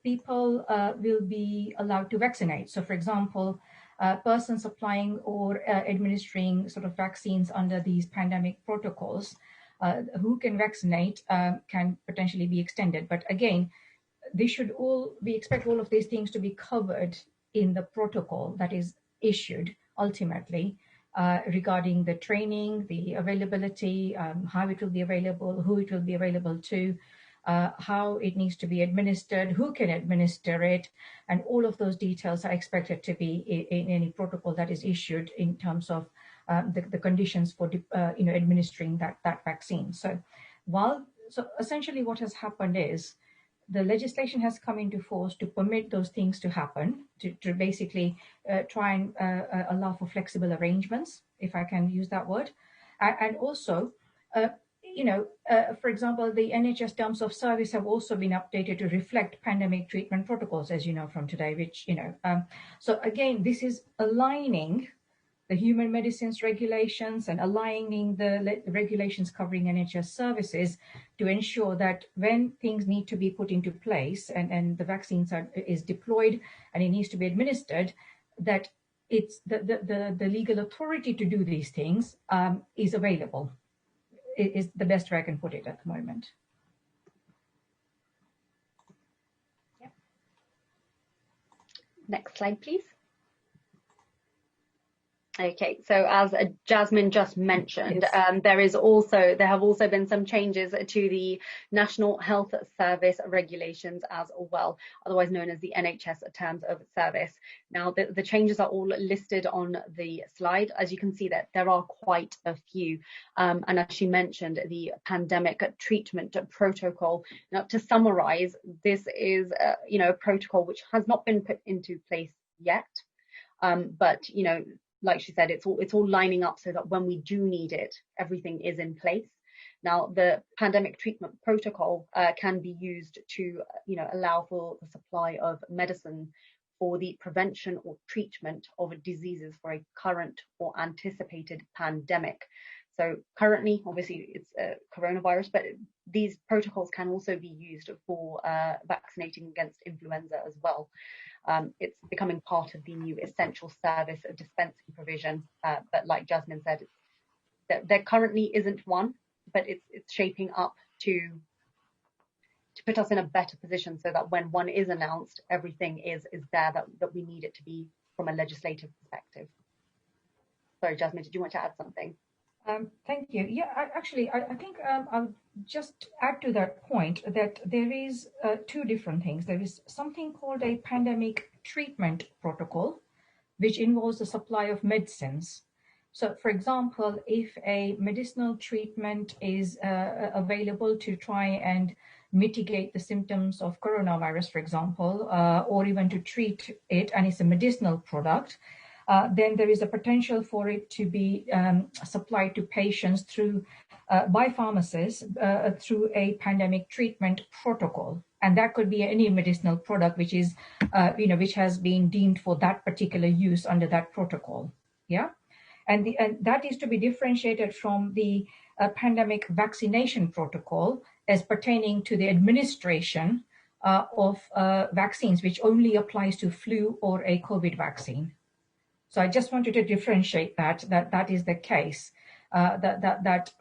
people will be allowed to vaccinate. So, for example, persons applying or administering sort of vaccines under these pandemic protocols who can vaccinate can potentially be extended. But again, we expect all of these things to be covered in the protocol that is issued ultimately regarding the training, the availability, how it will be available, who it will be available to, how it needs to be administered, who can administer it, and all of those details are expected to be in any protocol that is issued in terms of the conditions for administering that vaccine. So essentially what has happened is the legislation has come into force to permit those things to happen, to basically try and allow for flexible arrangements, if I can use that word. And also, for example, the NHS terms of service have also been updated to reflect pandemic treatment protocols, as you know from today, which, so again, this is aligning the human medicines regulations and aligning the regulations covering NHS services to ensure that when things need to be put into place and the vaccines is deployed and it needs to be administered, that it's the legal authority to do these things is available. It is the best way I can put it at the moment. Yep. Next slide, please. Okay, so as Jasmine just mentioned, yes. there have also been some changes to the National Health Service regulations as well, otherwise known as the NHS Terms of Service. Now, the changes are all listed on the slide. As you can see, that there are quite a few, and as she mentioned, the pandemic treatment protocol. Now, to summarise, this is a protocol which has not been put into place yet, but like she said, it's all lining up so that when we do need it, everything is in place. Now, the pandemic treatment protocol can be used to, allow for the supply of medicine for the prevention or treatment of diseases for a current or anticipated pandemic. So currently, obviously, it's coronavirus, but these protocols can also be used for vaccinating against influenza as well. It's becoming part of the new essential service of dispensing provision. But like Jasmine said, there currently isn't one, but it's shaping up to put us in a better position so that when one is announced, everything is there that we need it to be from a legislative perspective. Sorry, Jasmine, did you want to add something? Thank you. Yeah, I think I'll just add to that point that there is two different things. There is something called a pandemic treatment protocol, which involves the supply of medicines. So, for example, if a medicinal treatment is available to try and mitigate the symptoms of coronavirus, for example, or even to treat it, and it's a medicinal product, then there is a potential for it to be supplied to patients by pharmacists through a pandemic treatment protocol. And that could be any medicinal product which is, which has been deemed for that particular use under that protocol. Yeah. And that is to be differentiated from the pandemic vaccination protocol as pertaining to the administration of vaccines, which only applies to flu or a COVID vaccine. So I just wanted to differentiate that is the case, that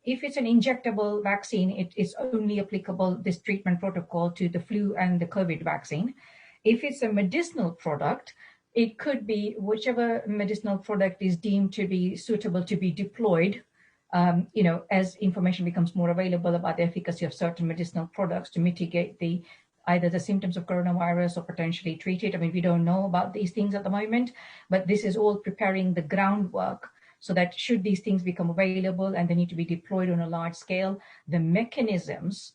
if it's an injectable vaccine, it is only applicable, this treatment protocol, to the flu and the COVID vaccine. If it's a medicinal product, it could be whichever medicinal product is deemed to be suitable to be deployed, as information becomes more available about the efficacy of certain medicinal products to mitigate either the symptoms of coronavirus or potentially treat it. I mean, we don't know about these things at the moment, but this is all preparing the groundwork so that should these things become available and they need to be deployed on a large scale, the mechanisms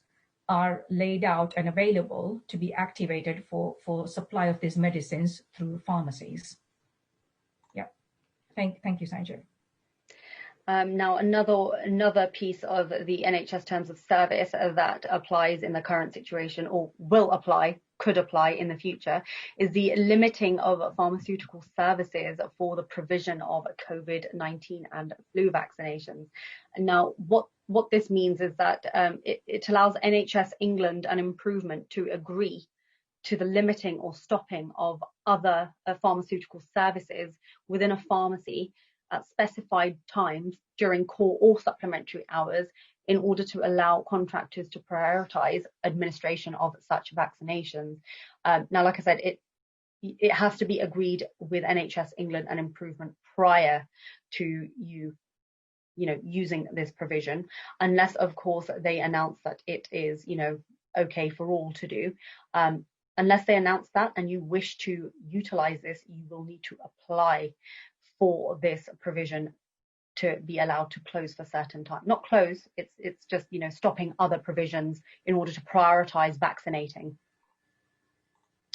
are laid out and available to be activated for supply of these medicines through pharmacies. Yeah, thank you, Sanjay. Now, another piece of the NHS Terms of Service that applies in the current situation, or could apply in the future, is the limiting of pharmaceutical services for the provision of COVID-19 and flu vaccinations. And now, what this means is that it allows NHS England an improvement to agree to the limiting or stopping of other pharmaceutical services within a pharmacy at specified times during core or supplementary hours in order to allow contractors to prioritise administration of such vaccinations. Now, like I said, it has to be agreed with NHS England an improvement prior to you using this provision, unless of course they announce that it is okay for all to do. Unless they announce that and you wish to utilize this, you will need to apply for this provision to be allowed to close for certain time. Not close, it's just stopping other provisions in order to prioritize vaccinating.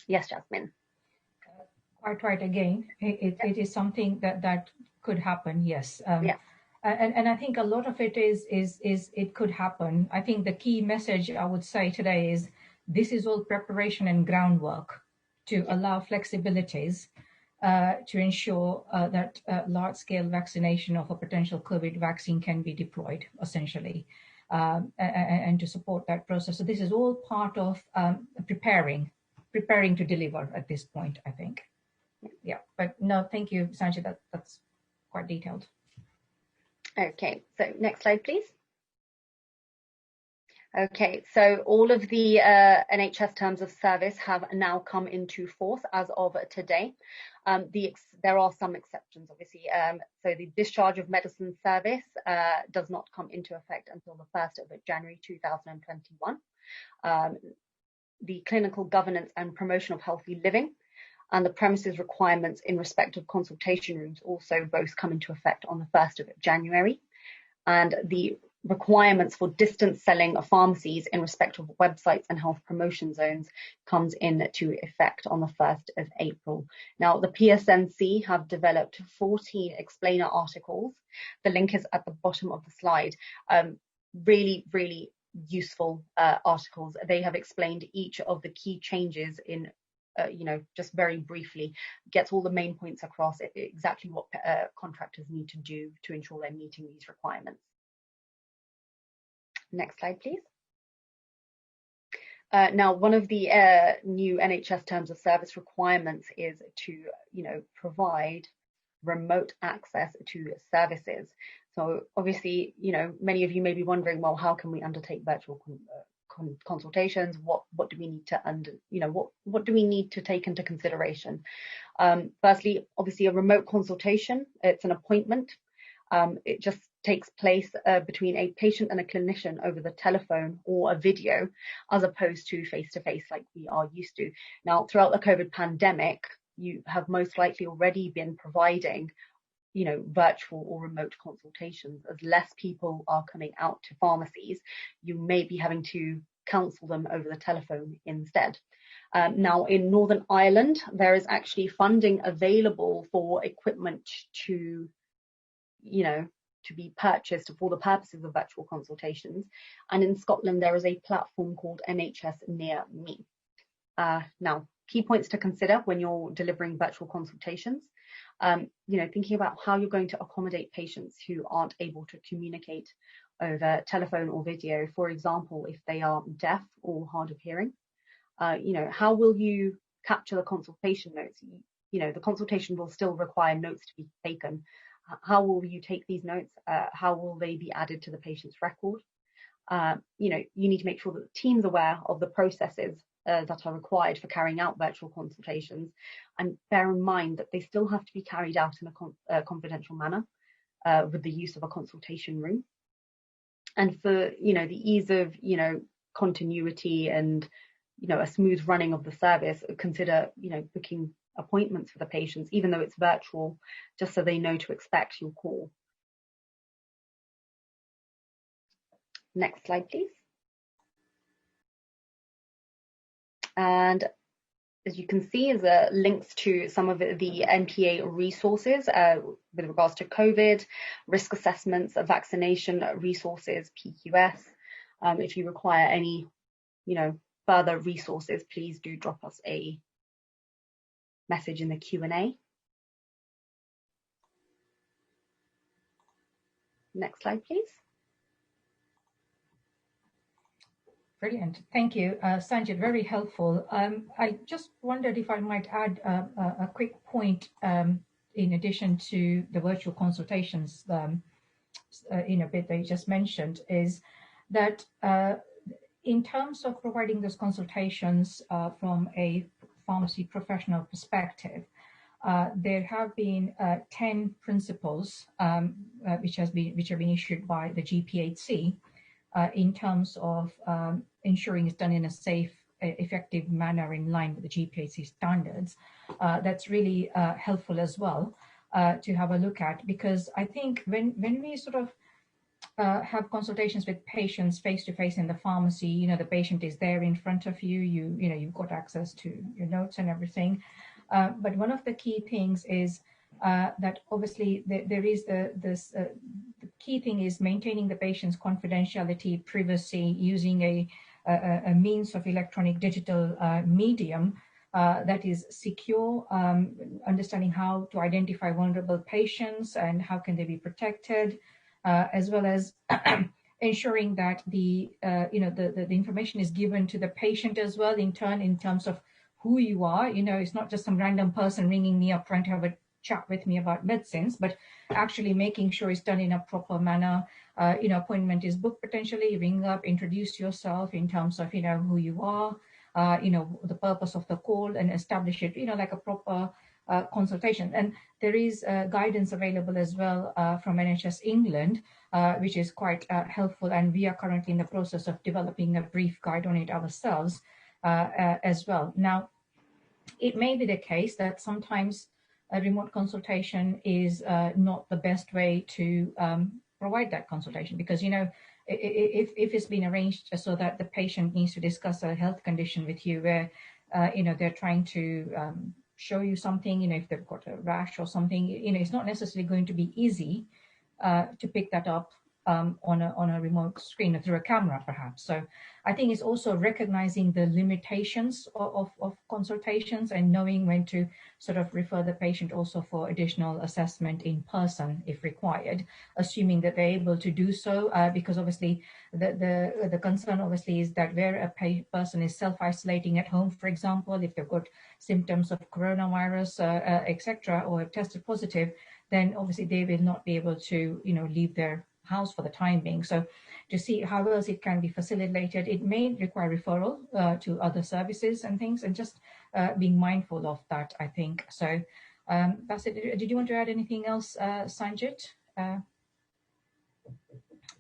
Yes, Jasmine. Quite right. Again, it is something that could happen. Yes. Yeah. And I think a lot of it is it could happen. I think the key message I would say today is this is all preparation and groundwork to allow flexibilities to ensure that large-scale vaccination of a potential COVID vaccine can be deployed, essentially, and to support that process. So this is all part of preparing to deliver at this point, I think. Yeah, but no, thank you, Sanjay. That's quite detailed. Okay, so next slide, please. Okay, so all of the NHS terms of service have now come into force as of today. There are some exceptions, obviously. So the discharge of medicine service does not come into effect until the 1st of January 2021. The clinical governance and promotion of healthy living and the premises requirements in respect of consultation rooms also both come into effect on the 1st of January. And the requirements for distance selling of pharmacies in respect of websites and health promotion zones comes into effect on the 1st of April. Now, the PSNC have developed 14 explainer articles. The link is at the bottom of the slide. Really, really useful articles. They have explained each of the key changes in just very briefly, gets all the main points across, exactly what contractors need to do to ensure they're meeting these requirements. Next slide, please. Now, one of the new NHS terms of service requirements is to, provide remote access to services. So obviously, many of you may be wondering, well, how can we undertake virtual consultations? What do we need to what do we need to take into consideration? Firstly, obviously, a remote consultation, it's an appointment. It just takes place between a patient and a clinician over the telephone or a video, as opposed to face-to-face like we are used to. Now, throughout the COVID pandemic, you have most likely already been providing virtual or remote consultations. As less people are coming out to pharmacies, you may be having to counsel them over the telephone instead. Now, in Northern Ireland, there is actually funding available for equipment to be purchased for the purposes of virtual consultations. And in Scotland, there is a platform called NHS Near Me. Now, key points to consider when you're delivering virtual consultations. Thinking about how you're going to accommodate patients who aren't able to communicate over telephone or video. For example, if they are deaf or hard of hearing, how will you capture the consultation notes? The consultation will still require notes to be taken. How will you take these notes? How will they be added to the patient's record? You need to make sure that the team's aware of the processes that are required for carrying out virtual consultations, and bear in mind that they still have to be carried out in a confidential manner with the use of a consultation room. And for the ease of continuity and a smooth running of the service, consider booking appointments for the patients, even though it's virtual, just so they know to expect your call. Next slide, please. And as you can see, is links to some of the NPA resources with regards to COVID, risk assessments, vaccination resources, PQS. If you require any, further resources, please do drop us a message in the Q&A. Next slide, please. Brilliant. Thank you, Sanjit. Very helpful. I just wondered if I might add a quick point in addition to the virtual consultations in a bit that you just mentioned, is that in terms of providing those consultations from a pharmacy professional perspective, there have been 10 principles which have been issued by the GPHC in terms of ensuring it's done in a safe, effective manner in line with the GPHC standards. That's really helpful as well to have a look at, because I think when we sort of have consultations with patients face to face in the pharmacy, the patient is there in front of you, you've got access to your notes and everything. But one of the key things is that obviously there is the key thing is maintaining the patient's confidentiality, privacy, using a means of electronic digital medium that is secure, understanding how to identify vulnerable patients and how can they be protected, as well as ensuring that the information is given to the patient as well in turn, in terms of who you are. It's not just some random person ringing me up trying to have a chat with me about medicines, but actually making sure it's done in a proper manner. Appointment is booked potentially, ring up, introduce yourself in terms of, who you are, the purpose of the call, and establish it, like a proper consultation. And there is guidance available as well from NHS England, which is quite helpful. And we are currently in the process of developing a brief guide on it ourselves as well. Now, it may be the case that sometimes a remote consultation is not the best way to provide that consultation, because, if it's been arranged so that the patient needs to discuss a health condition with you where, they're trying to show you something, if they've got a rash or something, it's not necessarily going to be easy to pick that up on a remote screen or through a camera, perhaps. So I think it's also recognizing the limitations of consultations and knowing when to sort of refer the patient also for additional assessment in person if required, assuming that they're able to do so, because obviously the concern obviously is that where a person is self-isolating at home, for example, if they've got symptoms of coronavirus, etc., or have tested positive, then obviously they will not be able to, leave their house for the time being. So to see how else it can be facilitated, it may require referral to other services and things, and just being mindful of that, I think. So that's it. Did you want to add anything else, Sanjit?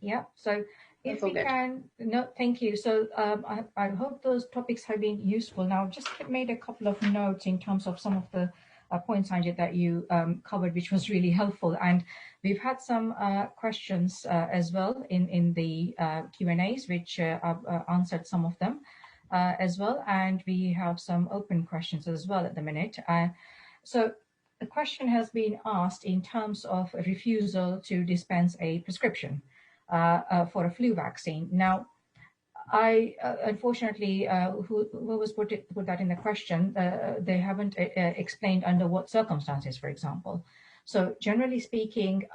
Yeah, so if we can, no, thank you. So I hope those topics have been useful. Now, I've just made a couple of notes in terms of some of the points, Sanjit, that you covered, which was really helpful. And we've had some questions as well in the Q&As, which I've answered some of them as well. And we have some open questions as well at the minute. So the question has been asked in terms of a refusal to dispense a prescription for a flu vaccine. Now, I unfortunately, whoever's put that in the question, they haven't explained under what circumstances, for example. So generally speaking,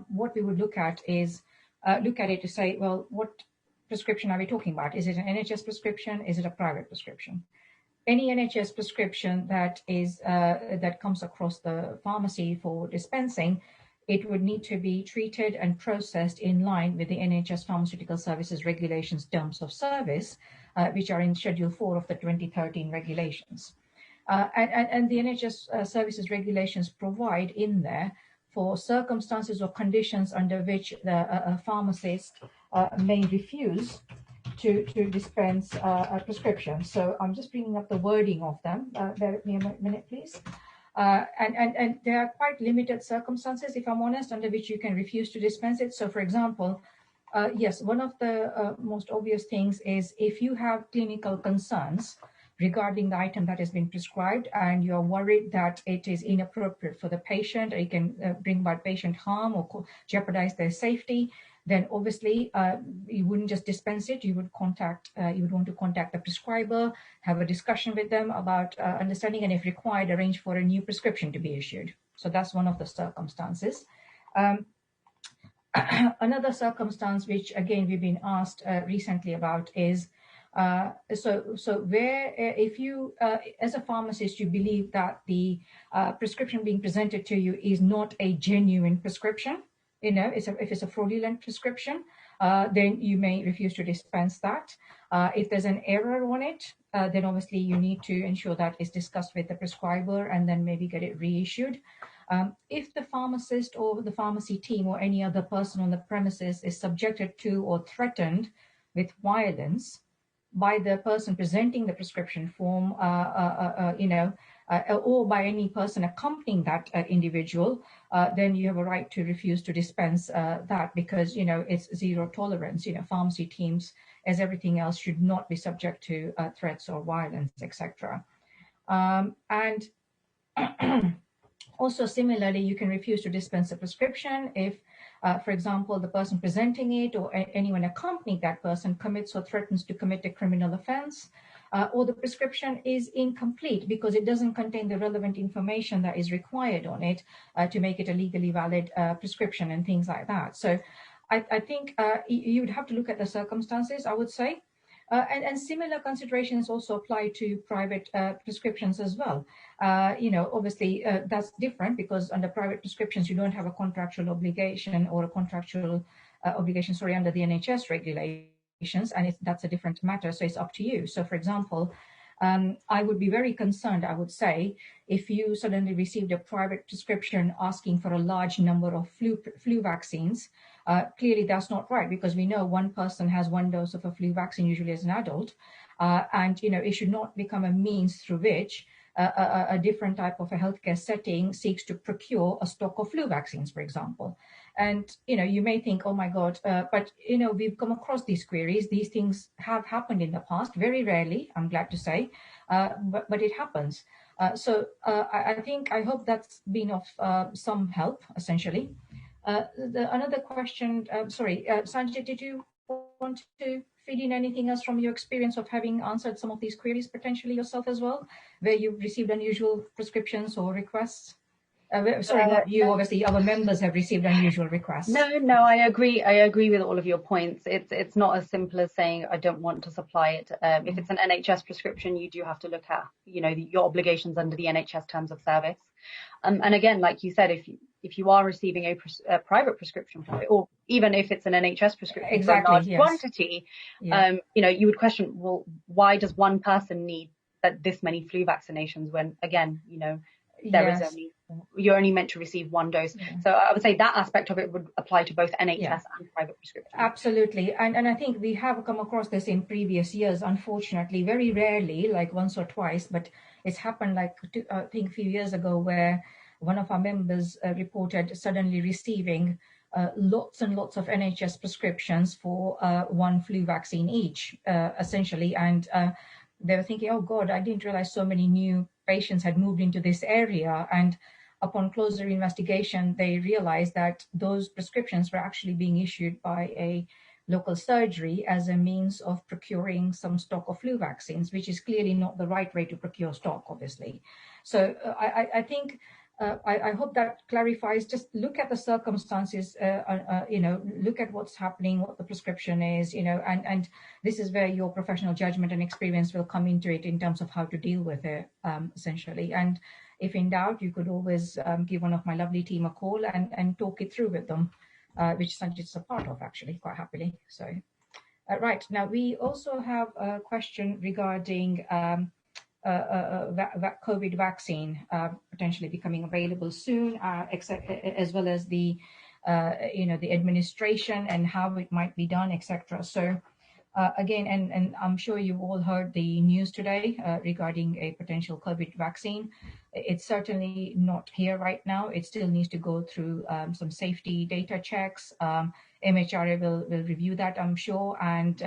what we would look at is look at it to say, well, what prescription are we talking about? Is it an NHS prescription? Is it a private prescription? Any NHS prescription that is that comes across the pharmacy for dispensing, it would need to be treated and processed in line with the NHS Pharmaceutical Services Regulations Terms of Service, which are in Schedule 4 of the 2013 regulations. And the NHS Services Regulations provide in there for circumstances or conditions under which a pharmacist may refuse to dispense a prescription. So I'm just bringing up the wording of them. Bear with me a minute, please. And there are quite limited circumstances, if I'm honest, under which you can refuse to dispense it. So, for example, yes, one of the most obvious things is if you have clinical concerns regarding the item that has been prescribed and you're worried that it is inappropriate for the patient, or it can bring about patient harm or jeopardize their safety, then obviously you wouldn't just dispense it. You would want to contact the prescriber, have a discussion with them about understanding, and if required, arrange for a new prescription to be issued. So that's one of the circumstances. Another circumstance, which again we've been asked recently about, is so where if you as a pharmacist you believe that the prescription being presented to you is not a genuine prescription, if it's a fraudulent prescription, then you may refuse to dispense that. If there's an error on it, then obviously you need to ensure that it's discussed with the prescriber and then maybe get it reissued. If the pharmacist or the pharmacy team or any other person on the premises is subjected to or threatened with violence by the person presenting the prescription form, or by any person accompanying that individual, then you have a right to refuse to dispense that, because it's zero tolerance. Pharmacy teams, as everything else, should not be subject to threats or violence, etc. And also similarly, you can refuse to dispense a prescription if, for example, the person presenting it or anyone accompanying that person commits or threatens to commit a criminal offense, or the prescription is incomplete because it doesn't contain the relevant information that is required on it to make it a legally valid prescription and things like that. So I think you would have to look at the circumstances, I would say. And similar considerations also apply to private prescriptions as well. Obviously that's different because under private prescriptions, you don't have a contractual obligation or a contractual obligation, under the NHS regulations, and that's a different matter. So it's up to you. So for example, I would be very concerned, I would say, if you suddenly received a private prescription asking for a large number of flu vaccines. Clearly that's not right, because we know one person has one dose of a flu vaccine, usually as an adult, and it should not become a means through which a different type of a healthcare setting seeks to procure a stock of flu vaccines, for example. And you may think, oh my God, but we've come across these queries. These things have happened in the past, very rarely, I'm glad to say, but it happens. So I hope that's been of some help, essentially. Another question, Sanjay, did you want to feed in anything else from your experience of having answered some of these queries potentially yourself as well, where you've received unusual prescriptions or requests? Not you, obviously, our members have received unusual requests. No, I agree with all of your points. It's not as simple as saying I don't want to supply it. If it's an NHS prescription, you do have to look at your obligations under the NHS terms of service. And again, like you said, if you are receiving a private prescription for it, or even if it's an NHS prescription for a large quantity, you would question, well, why does one person need this many flu vaccinations when, again, you're only meant to receive one dose. So I would say that aspect of it would apply to both NHS and private prescriptions. Absolutely. And I think we have come across this in previous years, unfortunately, very rarely, like once or twice, but it's happened I think a few years ago, where one of our members reported suddenly receiving lots and lots of NHS prescriptions for one flu vaccine each, essentially. And they were thinking, oh God, I didn't realize so many new patients had moved into this area. And upon closer investigation, they realized that those prescriptions were actually being issued by a local surgery as a means of procuring some stock of flu vaccines, which is clearly not the right way to procure stock, obviously. So I think, I hope that clarifies. Just look at the circumstances, look at what's happening, what the prescription is, and this is where your professional judgment and experience will come into it in terms of how to deal with it, essentially. And if in doubt, you could always give one of my lovely team a call and talk it through with them, which Sanjit is a part of, actually, quite happily. So, right, now we also have a question regarding COVID vaccine potentially becoming available soon, as well as the the administration and how it might be done, etc. So again, and I'm sure you've all heard the news today regarding a potential COVID vaccine. It's certainly not here right now. It still needs to go through some safety data checks. MHRA will review that, I'm sure. And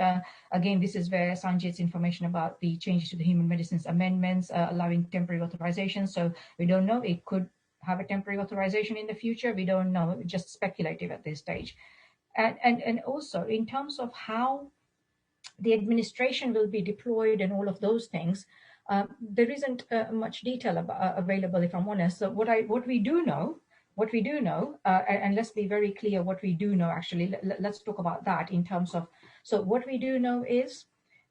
again, this is where Sanjit's information about the changes to the Human Medicines Amendments allowing temporary authorization. So we don't know. It could have a temporary authorization in the future. We don't know. It's just speculative at this stage. And also in terms of how the administration will be deployed and all of those things, there isn't much detail available, if I'm honest. So what we do know, and let's be very clear what we do know, actually, let's talk about that in terms of, so what we do know is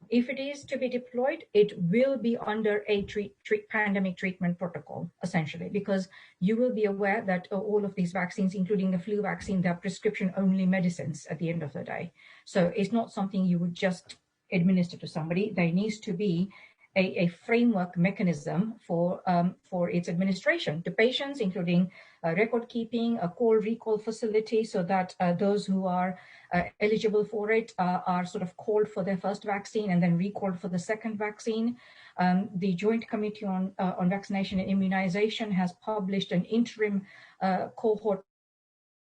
If it is to be deployed, it will be under a pandemic treatment protocol, essentially, because you will be aware that all of these vaccines, including the flu vaccine, they're prescription-only medicines at the end of the day. So it's not something you would just administer to somebody. There needs to be a framework mechanism for its administration to patients, including record keeping, a call recall facility, so that those who are eligible for it are sort of called for their first vaccine and then recalled for the second vaccine. The Joint Committee on Vaccination and Immunization has published an interim cohort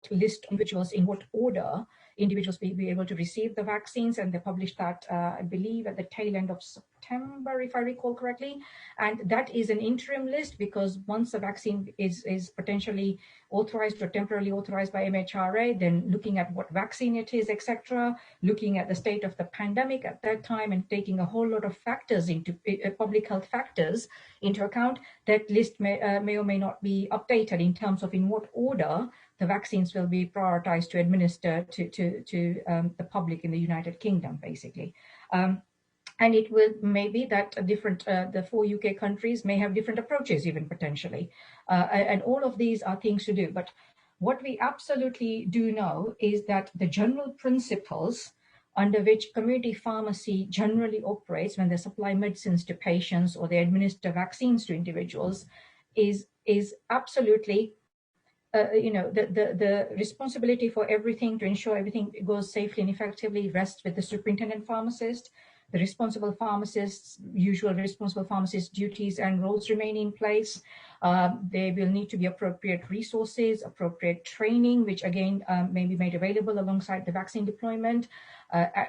list of individuals in what order individuals will be able to receive the vaccines, and they published that I believe at the tail end of September, if I recall correctly. And that is an interim list, because once a vaccine is potentially authorized or temporarily authorized by MHRA, then looking at what vaccine it is, etc., looking at the state of the pandemic at that time, and taking a whole lot of factors into public health factors into account, that list may or may not be updated in terms of in what order the vaccines will be prioritized to administer to the public in the United Kingdom, basically. And it will maybe that the 4 UK countries may have different approaches, even potentially. And all of these are things to do. But what we absolutely do know is that the general principles under which community pharmacy generally operates when they supply medicines to patients or they administer vaccines to individuals is absolutely the responsibility for everything, to ensure everything goes safely and effectively, rests with the superintendent pharmacist. The responsible pharmacist's usual responsible pharmacist duties and roles remain in place. There will need to be appropriate resources, appropriate training, which again may be made available alongside the vaccine deployment.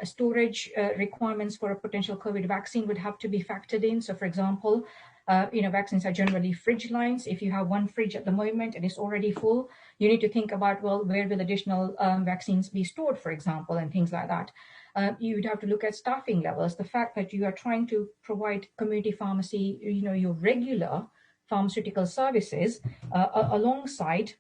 Storage requirements for a potential COVID vaccine would have to be factored in. So, for example, vaccines are generally fridge lines. If you have one fridge at the moment and it's already full, you need to think about, well, where will additional vaccines be stored, for example, and things like that. You'd have to look at staffing levels. The fact that you are trying to provide community pharmacy, your regular pharmaceutical services alongside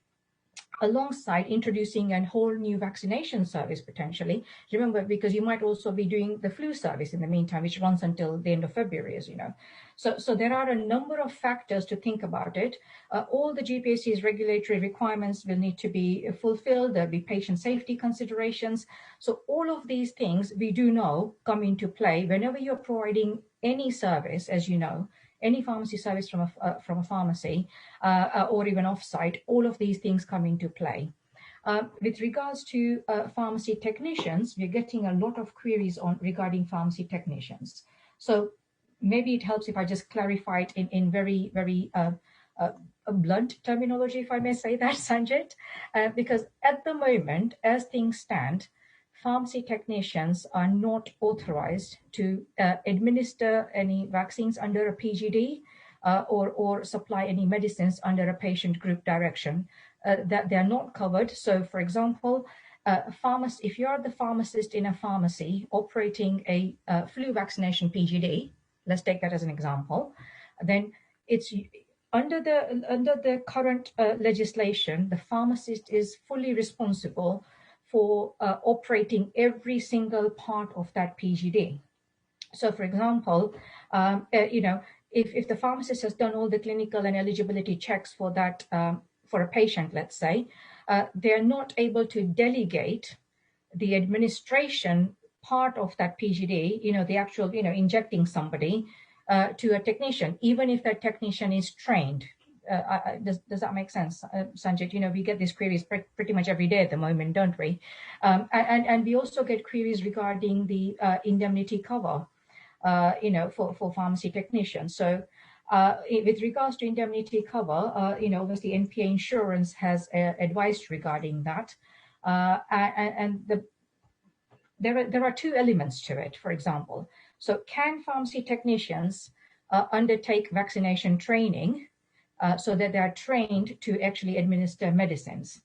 introducing a whole new vaccination service potentially. Remember, because you might also be doing the flu service in the meantime, which runs until the end of February, as you know. So there are a number of factors to think about it. All the GPAC's regulatory requirements will need to be fulfilled. There'll be patient safety considerations. So all of these things we do know come into play whenever you're providing any service, as you know, any pharmacy service from a pharmacy or even offsite, all of these things come into play. With regards to pharmacy technicians, we're getting a lot of queries regarding pharmacy technicians. So maybe it helps if I just clarify it in very, very blunt terminology, if I may say that, Sanjit, because at the moment, as things stand, pharmacy technicians are not authorized to administer any vaccines under a PGD or supply any medicines under a patient group direction. That they are not covered. So, for example, if you are the pharmacist in a pharmacy operating a flu vaccination PGD, let's take that as an example, then it's under the current legislation, the pharmacist is fully responsible for operating every single part of that PGD. So, for example, if the pharmacist has done all the clinical and eligibility checks for that for a patient, let's say, they are not able to delegate the administration part of that PGD, the actual, injecting somebody to a technician, even if that technician is trained. Does that make sense, Sanjit? We get these queries pretty much every day at the moment, don't we? And we also get queries regarding the indemnity cover, for pharmacy technicians. So with regards to indemnity cover, obviously NPA Insurance has advised regarding that. There are two elements to it, for example. So can pharmacy technicians undertake vaccination training so that they are trained to actually administer medicines?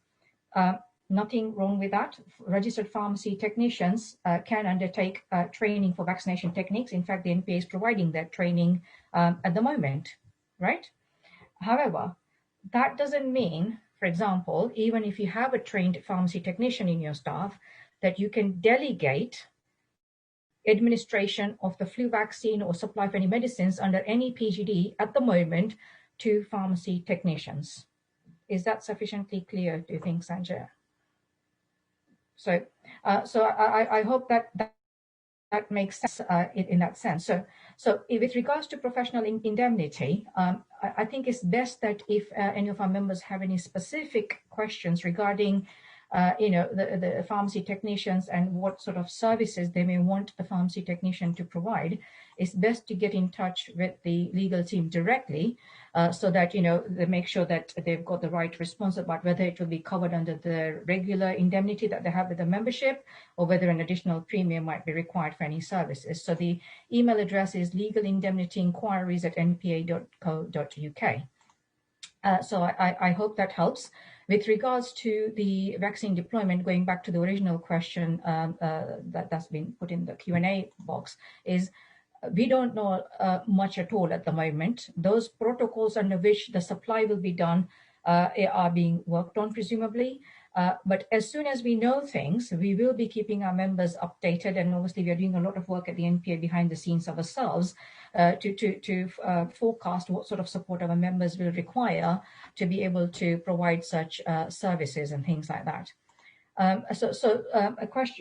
Nothing wrong with that. Registered pharmacy technicians can undertake training for vaccination techniques. In fact, the NPA is providing that training at the moment, right? However, that doesn't mean, for example, even if you have a trained pharmacy technician in your staff, that you can delegate administration of the flu vaccine or supply of any medicines under any PGD at the moment to pharmacy technicians. Is that sufficiently clear, do you think, Sanjay? So, I hope that makes sense in that sense. So with regards to professional indemnity, I think it's best that if any of our members have any specific questions regarding the pharmacy technicians and what sort of services they may want the pharmacy technician to provide, it's best to get in touch with the legal team directly so that, they make sure that they've got the right response about whether it will be covered under the regular indemnity that they have with the membership or whether an additional premium might be required for any services. So the email address is legalindemnityinquiries@npa.co.uk. So I hope that helps. With regards to the vaccine deployment, going back to the original question that's been put in the Q&A box, is we don't know much at all at the moment. Those protocols under which the supply will be done are being worked on, presumably. But as soon as we know things, we will be keeping our members updated. And obviously, we are doing a lot of work at the NPA behind the scenes of ourselves to forecast what sort of support our members will require to be able to provide such services and things like that. A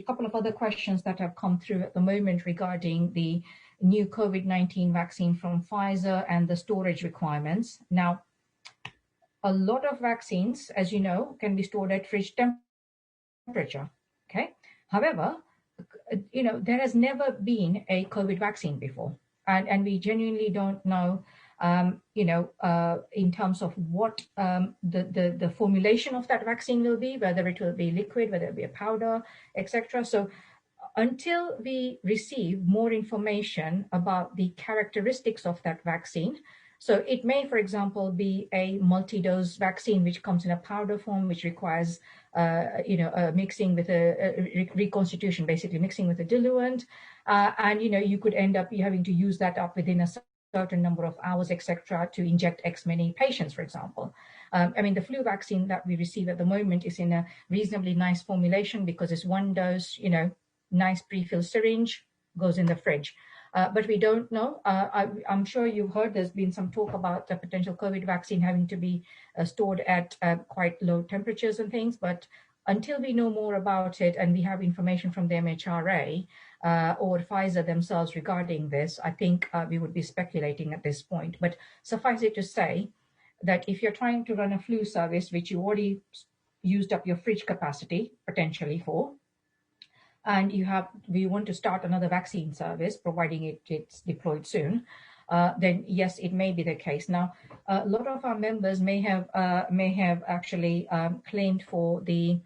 couple of other questions that have come through at the moment regarding the new COVID-19 vaccine from Pfizer and the storage requirements. Now, a lot of vaccines, as you know, can be stored at fridge temperature. Okay. However, there has never been a COVID vaccine before, and we genuinely don't know, in terms of what the formulation of that vaccine will be, whether it will be liquid, whether it will be a powder, etc. So until we receive more information about the characteristics of that vaccine, so it may, for example, be a multi-dose vaccine which comes in a powder form, which requires, mixing with a reconstitution, basically mixing with a diluent, and you could end up having to use that up within a certain number of hours, etc., to inject X many patients, for example. The flu vaccine that we receive at the moment is in a reasonably nice formulation because it's one dose, nice pre-filled syringe, goes in the fridge. But we don't know. I'm sure you've heard there's been some talk about the potential COVID vaccine having to be stored at quite low temperatures and things. But until we know more about it and we have information from the MHRA or Pfizer themselves regarding this, I think we would be speculating at this point. But suffice it to say that if you're trying to run a flu service, which you already used up your fridge capacity potentially for, and we want to start another vaccine service, providing it's deployed soon, then yes, it may be the case. Now, a lot of our members may have actually claimed for the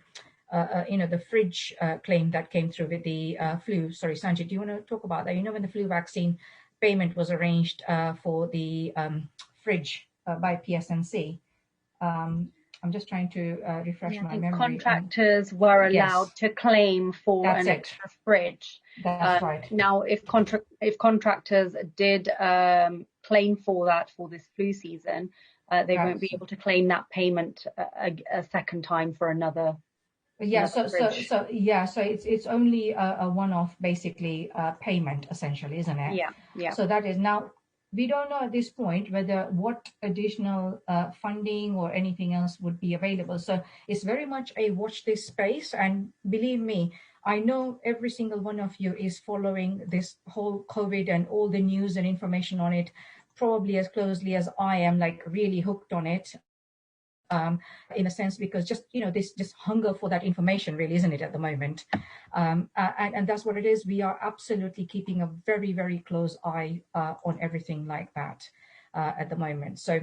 fridge claim that came through with the flu. Sorry, Sanjay, do you want to talk about that? When the flu vaccine payment was arranged for the fridge by PSNC. I'm just trying to refresh my memory. Contractors were allowed to claim for an extra fridge. That's right. Now, if contractors did claim for that for this flu season, they won't be able to claim that payment a second time for another. Yeah. So it's only a one-off, basically, payment, essentially, isn't it? Yeah. So that is now. We don't know at this point whether what additional funding or anything else would be available. So it's very much a watch this space. And believe me, I know every single one of you is following this whole COVID and all the news and information on it probably as closely as I am, like really hooked on it. In a sense, because this hunger for that information, really, isn't it, at the moment? And that's what it is. We are absolutely keeping a very, very close eye on everything like that at the moment. So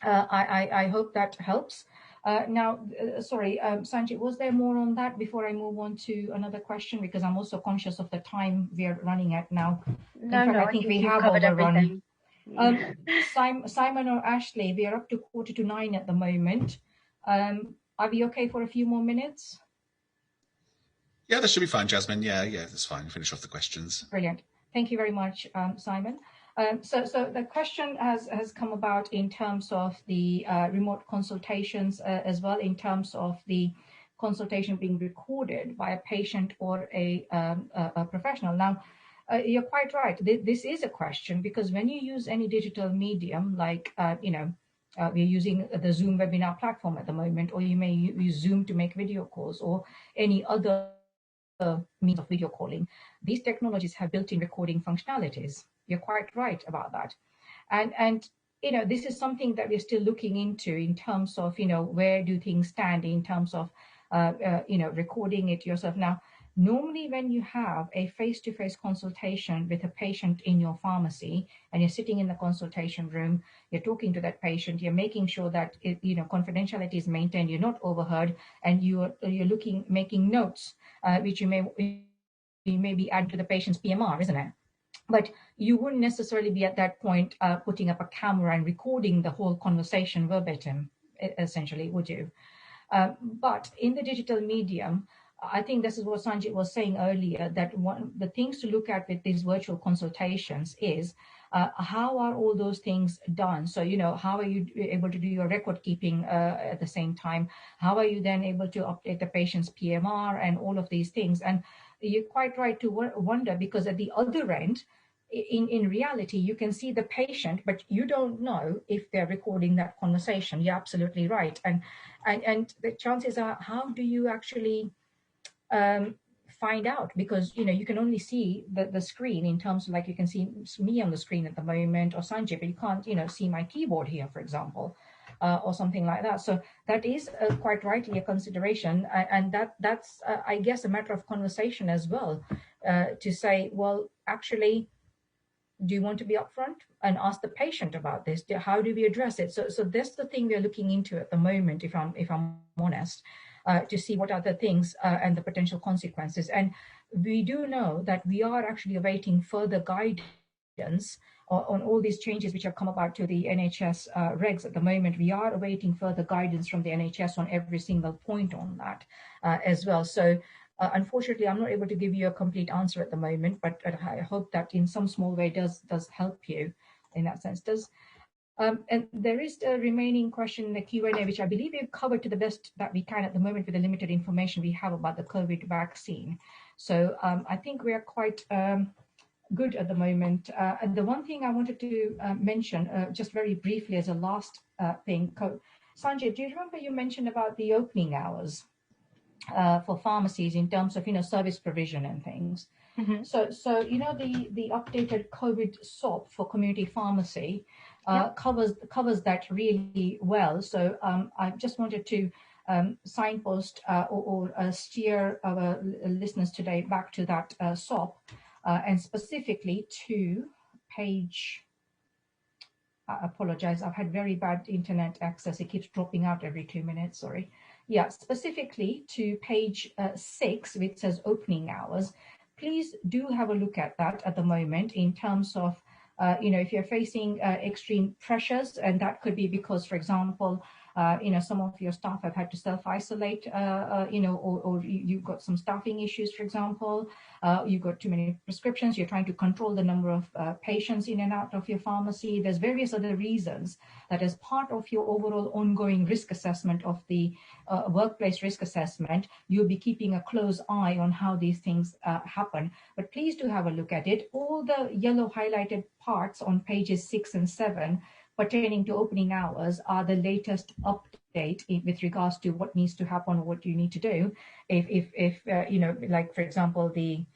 I hope that helps. Now, sorry, Sanjit, was there more on that before I move on to another question? Because I'm also conscious of the time we are running at now. I think we have overrun. Everything. Simon or Ashley, we are up to 8:45 at the moment. Are we okay for a few more minutes? Yeah, that should be fine, Jasmine. Yeah, that's fine. Finish off the questions. Brilliant. Thank you very much, Simon. So the question has come about in terms of the remote consultations as well, in terms of the consultation being recorded by a patient or a professional. Now, You're quite right. This is a question, because when you use any digital medium, like, we're using the Zoom webinar platform at the moment, or you may use Zoom to make video calls, or any other means of video calling. These technologies have built-in recording functionalities. You're quite right about that. And this is something that we're still looking into in terms of, where do things stand in terms of, recording it yourself. Now, normally when you have a face-to-face consultation with a patient in your pharmacy, and you're sitting in the consultation room, you're talking to that patient, you're making sure that confidentiality is maintained, you're not overheard, and you're making notes, which you may be adding to the patient's PMR, isn't it? But you wouldn't necessarily be at that point putting up a camera and recording the whole conversation verbatim, essentially, would you? But in the digital medium, I think this is what Sanjit was saying earlier, that one the things to look at with these virtual consultations is how are all those things done? So, how are you able to do your record keeping at the same time? How are you then able to update the patient's PMR and all of these things? And you're quite right to wonder, because at the other end, in reality, you can see the patient, but you don't know if they're recording that conversation. You're absolutely right. And the chances are, how do you actually find out? Because you can only see the screen, in terms of, like, you can see me on the screen at the moment, or Sanjay, but you can't see my keyboard here, for example, or something like that. So that is quite rightly a consideration, and that's I guess a matter of conversation as well, to say, well, actually, do you want to be upfront and ask the patient about this? How do we address it? So that's the thing we're looking into at the moment, if I'm honest, to see what are the things and the potential consequences. And we do know that we are actually awaiting further guidance on all these changes which have come about to the NHS regs at the moment. We are awaiting further guidance from the NHS on every single point on that as well. So unfortunately, I'm not able to give you a complete answer at the moment, but I hope that in some small way does help you in that sense. And there is a remaining question in the Q&A, which I believe we've covered to the best that we can at the moment with the limited information we have about the COVID vaccine. So I think we are quite good at the moment. And the one thing I wanted to mention, just very briefly as a last thing, Sanjay, do you remember you mentioned about the opening hours for pharmacies in terms of service provision and things? Mm-hmm. So the updated COVID SOP for community pharmacy covers that really well. So I just wanted to signpost or steer our listeners today back to that SOP, and specifically to page. I apologize, I've had very bad internet access. It keeps dropping out every 2 minutes, sorry. Yeah, specifically to page 6, which says opening hours. Please do have a look at that at the moment, in terms of, if you're facing extreme pressures, and that could be because, for example, some of your staff have had to self-isolate, or you've got some staffing issues, for example, you've got too many prescriptions, you're trying to control the number of patients in and out of your pharmacy. There's various other reasons that, as part of your overall ongoing risk assessment of the workplace risk assessment, you'll be keeping a close eye on how these things happen. But please do have a look at it. All the yellow highlighted parts on pages 6 and 7 pertaining to opening hours are the latest update with regards to what needs to happen, or what you need to do if like, for example, the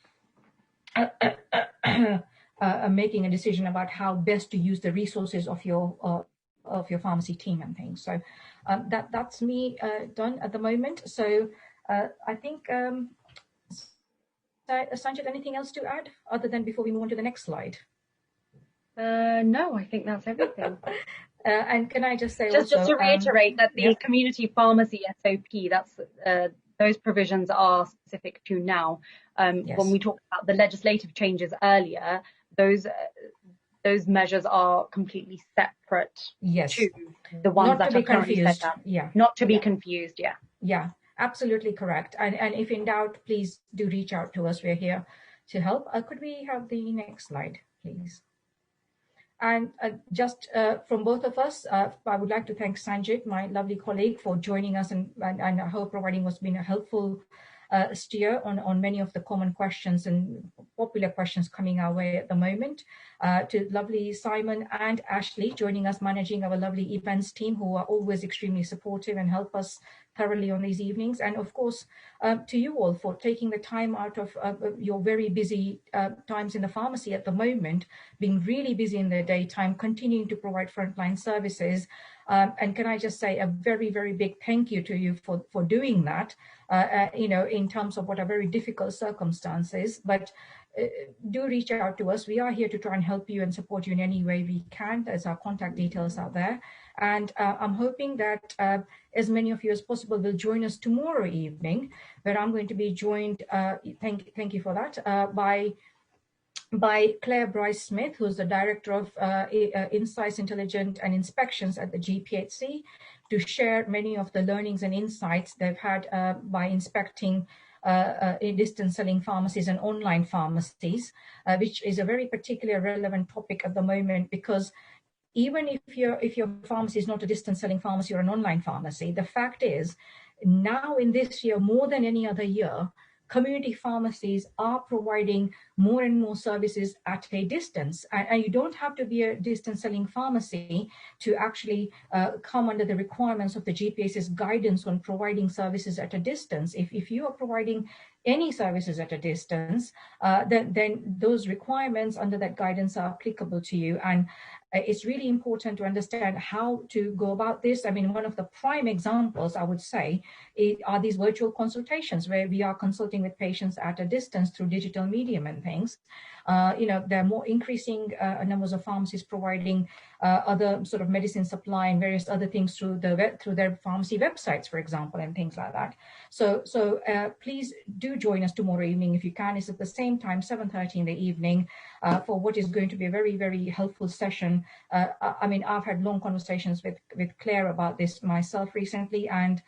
making a decision about how best to use the resources of your pharmacy team and things. So that's me done at the moment. So I think, Sanjit, anything else to add other than before we move on to the next slide? No, I think that's everything. And can I just say just also, to reiterate that the community pharmacy SOP, that's those provisions are specific to now. Yes. When we talked about the legislative changes earlier, those measures are completely separate to the ones that are currently set up. Yeah. Not to be confused. Yeah. Yeah, absolutely correct. And if in doubt, please do reach out to us. We're here to help. Could we have the next slide, please? And just from both of us, I would like to thank Sanjit, my lovely colleague, for joining us, and I hope providing what's been a helpful steer on many of the common questions and popular questions coming our way at the moment. To lovely Simon and Ashley joining us, managing our lovely events team, who are always extremely supportive and help us thoroughly on these evenings. And of course, to you all for taking the time out of your very busy times in the pharmacy at the moment, being really busy in the daytime, continuing to provide frontline services. And can I just say a very, very big thank you to you for doing that, in terms of what are very difficult circumstances. But do reach out to us. We are here to try and help you and support you in any way we can. There's our contact details out there. And I'm hoping that as many of you as possible will join us tomorrow evening, where I'm going to be joined, thank you for that, by Claire Bryce-Smith, who's the Director of Insights, Intelligence and Inspections at the GPHC, to share many of the learnings and insights they've had by inspecting distance selling pharmacies and online pharmacies, which is a very particular relevant topic at the moment, because even if your pharmacy is not a distance selling pharmacy or an online pharmacy, the fact is now in this year, more than any other year, community pharmacies are providing more and more services at a distance. And you don't have to be a distance selling pharmacy to actually come under the requirements of the GPS's guidance on providing services at a distance. If you are providing any services at a distance, then those requirements under that guidance are applicable to you. And it's really important to understand how to go about this. I mean, one of the prime examples, I would say, are these virtual consultations where we are consulting with patients at a distance through digital medium and things. There are more increasing numbers of pharmacies providing other sort of medicine supply and various other things through their pharmacy websites, for example, and things like that. So please do join us tomorrow evening if you can. It's at the same time, 7:30 in the evening, for what is going to be a very, very helpful session. I mean, I've had long conversations with Claire about this myself recently, and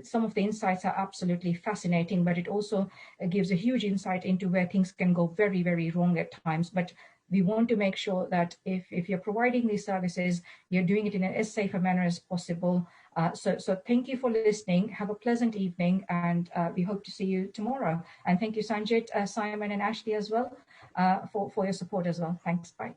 some of the insights are absolutely fascinating, but it also gives a huge insight into where things can go very, very wrong at times. But we want to make sure that if you're providing these services, you're doing it in as safe a manner as possible. So thank you for listening. Have a pleasant evening, and we hope to see you tomorrow. And thank you, Sanjit, Simon and Ashley as well, for your support as well. Thanks. Bye.